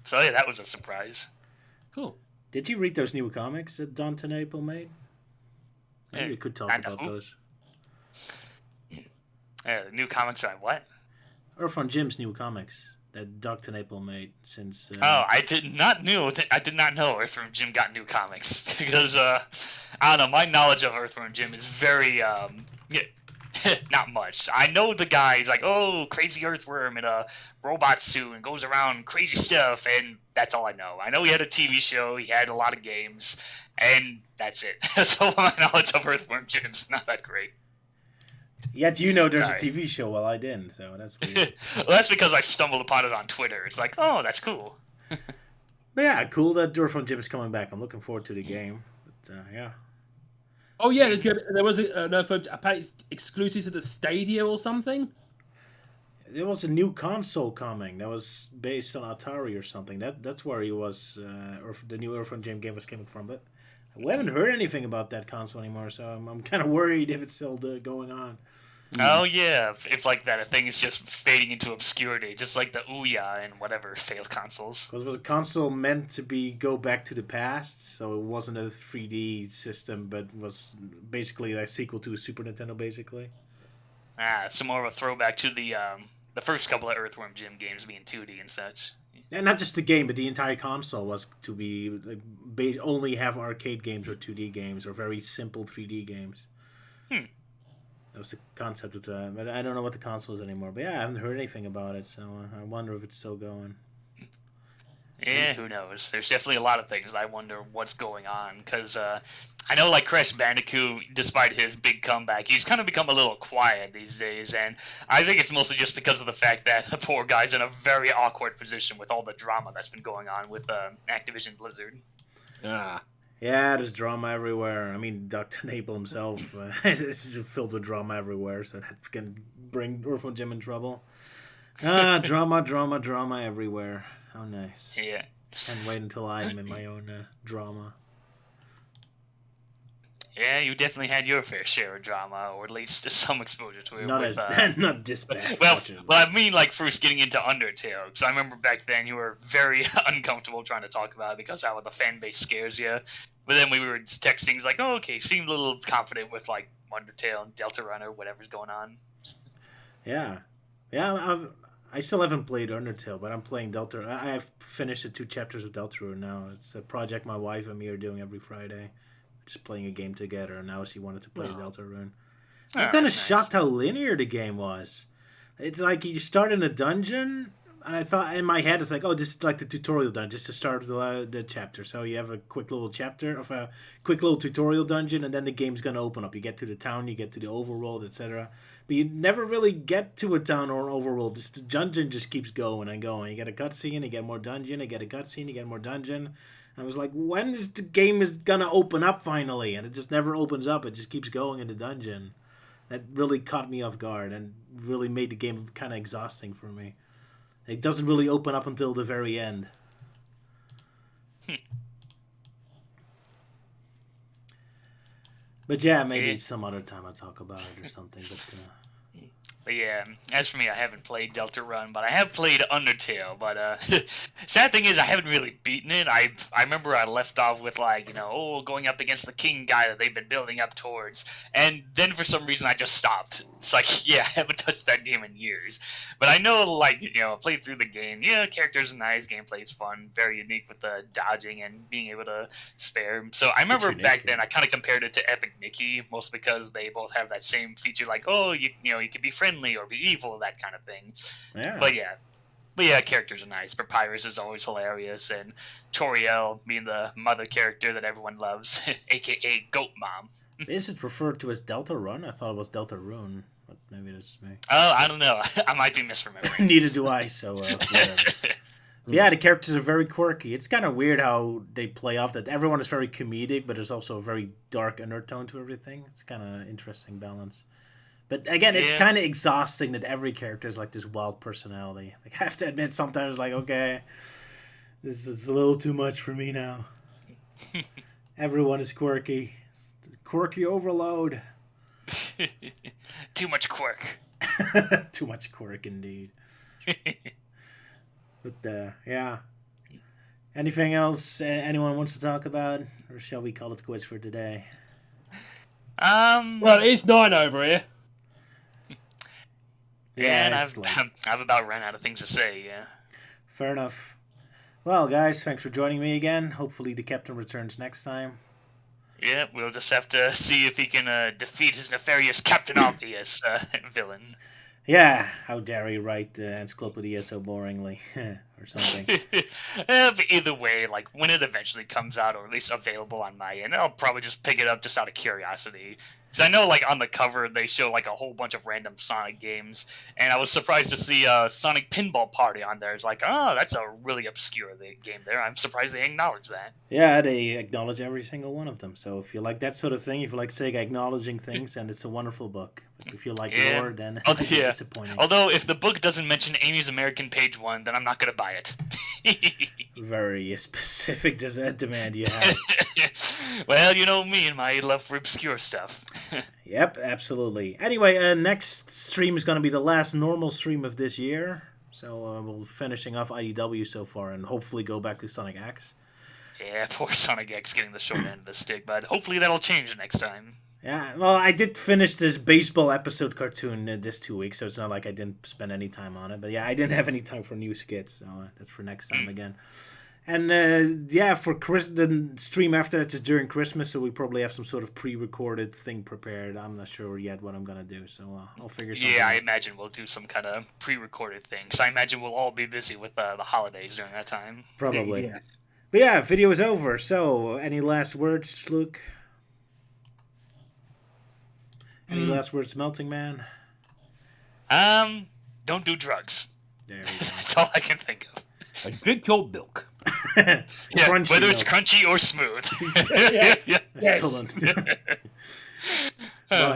B: So, yeah, that was a surprise.
C: Cool.
A: Did you read those new comics that Don Tenaple made? Maybe we could talk about those.
B: New comics on what?
A: Earthworm Jim's new comics that Dr. Naple made since.
B: I did not know Earthworm Jim got new comics because I don't know. My knowledge of Earthworm Jim is very not much. I know the guy. He's like, oh, crazy earthworm in a robot suit and goes around crazy stuff, and that's all I know. I know he had a TV show. He had a lot of games, and that's it. So my knowledge of Earthworm Jim's not that great.
A: Yet you know there's a TV show while I didn't, so that's weird.
B: Well, that's because I stumbled upon it on Twitter. It's like, oh, that's cool.
A: But yeah, cool that Earthworm Jim is coming back. I'm looking forward to the game. But yeah.
C: Oh yeah, there was an Earthworm exclusive to the Stadia or something.
A: There was a new console coming that was based on Atari or something. That's where he was. The new Earthworm Jim game was coming from, but we haven't heard anything about that console anymore. So I'm kind of worried if it's still going on.
B: Oh yeah, if like that, a thing is just fading into obscurity, just like the Ouya and whatever failed consoles.
A: Because it was a console meant to go back to the past, so it wasn't a 3D system, but was basically a sequel to a Super Nintendo, basically.
B: So more of a throwback to the first couple of Earthworm Jim games being 2D and such.
A: And not just the game, but the entire console was to be only have arcade games or 2D games or very simple 3D games. That was the concept of that. But I don't know what the console is anymore. But yeah, I haven't heard anything about it, so I wonder if it's still going.
B: Yeah, who knows? There's definitely a lot of things I wonder what's going on. Because I know, like, Crash Bandicoot, despite his big comeback, he's kind of become a little quiet these days. And I think it's mostly just because of the fact that the poor guy's in a very awkward position with all the drama that's been going on with Activision Blizzard.
A: Yeah, there's drama everywhere. I mean, Dr. Naple himself is filled with drama everywhere, so that can bring Earthworm Jim in trouble. Drama everywhere. How nice.
B: Yeah.
A: Can't wait until I'm in my own drama.
B: Yeah, you definitely had your fair share of drama, or at least some exposure to it.
A: Not this bad.
B: Well, I mean, like, first getting into Undertale, because I remember back then you were very uncomfortable trying to talk about it because how the fan base scares you. But then we were texting, it's like, oh, okay, seemed a little confident with, like, Undertale and Deltarune, whatever's going on.
A: Yeah. I still haven't played Undertale, but I'm playing Deltarune. I've finished the 2 chapters of Deltarune now. It's a project my wife and me are doing every Friday. Just playing a game together, and now she wanted to play Deltarune. I'm kind of shocked how linear the game was. It's like you start in a dungeon, and I thought in my head it's like, oh, this is like the tutorial dungeon, just to start the chapter. So you have a quick little chapter of a quick little tutorial dungeon, and then the game's gonna open up. You get to the town, you get to the overworld, etc. But you never really get to a town or an overworld. The dungeon just keeps going and going. You get a cutscene, you get more dungeon, you get a cutscene, you get more dungeon. I was like, when is the game gonna open up finally? And it just never opens up. It just keeps going in the dungeon. That really caught me off guard and really made the game kind of exhausting for me. It doesn't really open up until the very end. But yeah, maybe some other time I'll talk about it or something. But
B: But yeah, as for me, I haven't played Deltarune, but I have played Undertale. But sad thing is, I haven't really beaten it. I remember I left off with like, going up against the king guy that they've been building up towards, and then for some reason I just stopped. It's like, yeah, I haven't touched that game in years. But I know, like, I played through the game. Yeah, characters are nice, gameplay's fun, very unique with the dodging and being able to spare. So I remember back then I kind of compared it to Epic Mickey, mostly because they both have that same feature, like, you can be friendly or be evil, that kind of thing.
A: Yeah.
B: But yeah, characters are nice. Papyrus is always hilarious, and Toriel being the mother character that everyone loves, aka Goat Mom.
A: Is it referred to as Deltarune? I thought it was Deltarune, but maybe that's me.
B: Oh, I don't know. I might be misremembering.
A: Neither do I, so whatever. Yeah, the characters are very quirky. It's kind of weird how they play off that everyone is very comedic, but there's also a very dark undertone to everything. It's kind of interesting balance. But again, it's kind of exhausting that every character is like this wild personality. Like, I have to admit, sometimes like, okay, this is a little too much for me now. Everyone is quirky. Quirky overload.
B: Too much quirk.
A: Too much quirk, indeed. But, yeah. Anything else anyone wants to talk about? Or shall we call it quits for today?
C: Well, it's 9 over here.
B: Yeah, and I've about run out of things to say, yeah.
A: Fair enough. Well, guys, thanks for joining me again. Hopefully the captain returns next time.
B: Yeah, we'll just have to see if he can defeat his nefarious Captain Obvious villain.
A: Yeah, how dare he write Encyclopedia so boringly, or something.
B: But either way, like, when it eventually comes out, or at least available on my end, I'll probably just pick it up just out of curiosity. Because I know, like, on the cover, they show, like, a whole bunch of random Sonic games, and I was surprised to see Sonic Pinball Party on there. It's like, oh, that's a really obscure game there. I'm surprised they acknowledge that.
A: Yeah, they acknowledge every single one of them. So if you like that sort of thing, if you like Sega acknowledging things, then it's a wonderful book. But if you like lore, then it's disappointing.
B: Although, if the book doesn't mention Amy's American Page 1, then I'm not going to buy it.
A: Very specific demand you have.
B: Well, you know me and my love for obscure stuff.
A: Yep, absolutely. Anyway, next stream is going to be the last normal stream of this year. So we'll finishing off IDW so far and hopefully go back to Sonic X.
B: Yeah, poor Sonic X getting the short end of the stick, but hopefully that'll change next time.
A: Yeah, well, I did finish this baseball episode cartoon this 2 weeks, so it's not like I didn't spend any time on it. But yeah, I didn't have any time for new skits, so that's for next time again. And yeah, for the stream after that is during Christmas, so we probably have some sort of pre-recorded thing prepared. I'm not sure yet what I'm going to do, so I'll figure something out.
B: Yeah, I imagine we'll do some kind of pre-recorded thing, so I imagine we'll all be busy with the holidays during that time.
A: Probably.
C: Yeah.
A: But yeah, video is over, so any last words, Luke? Any last words, Melting Man?
B: Don't do drugs.
A: There we go.
B: That's all I can think of.
C: And drink your milk.
B: Yeah,
A: Crunchy
B: whether it's
A: milk.
B: crunchy or smooth.
C: Yes.
A: Still don't. Bye.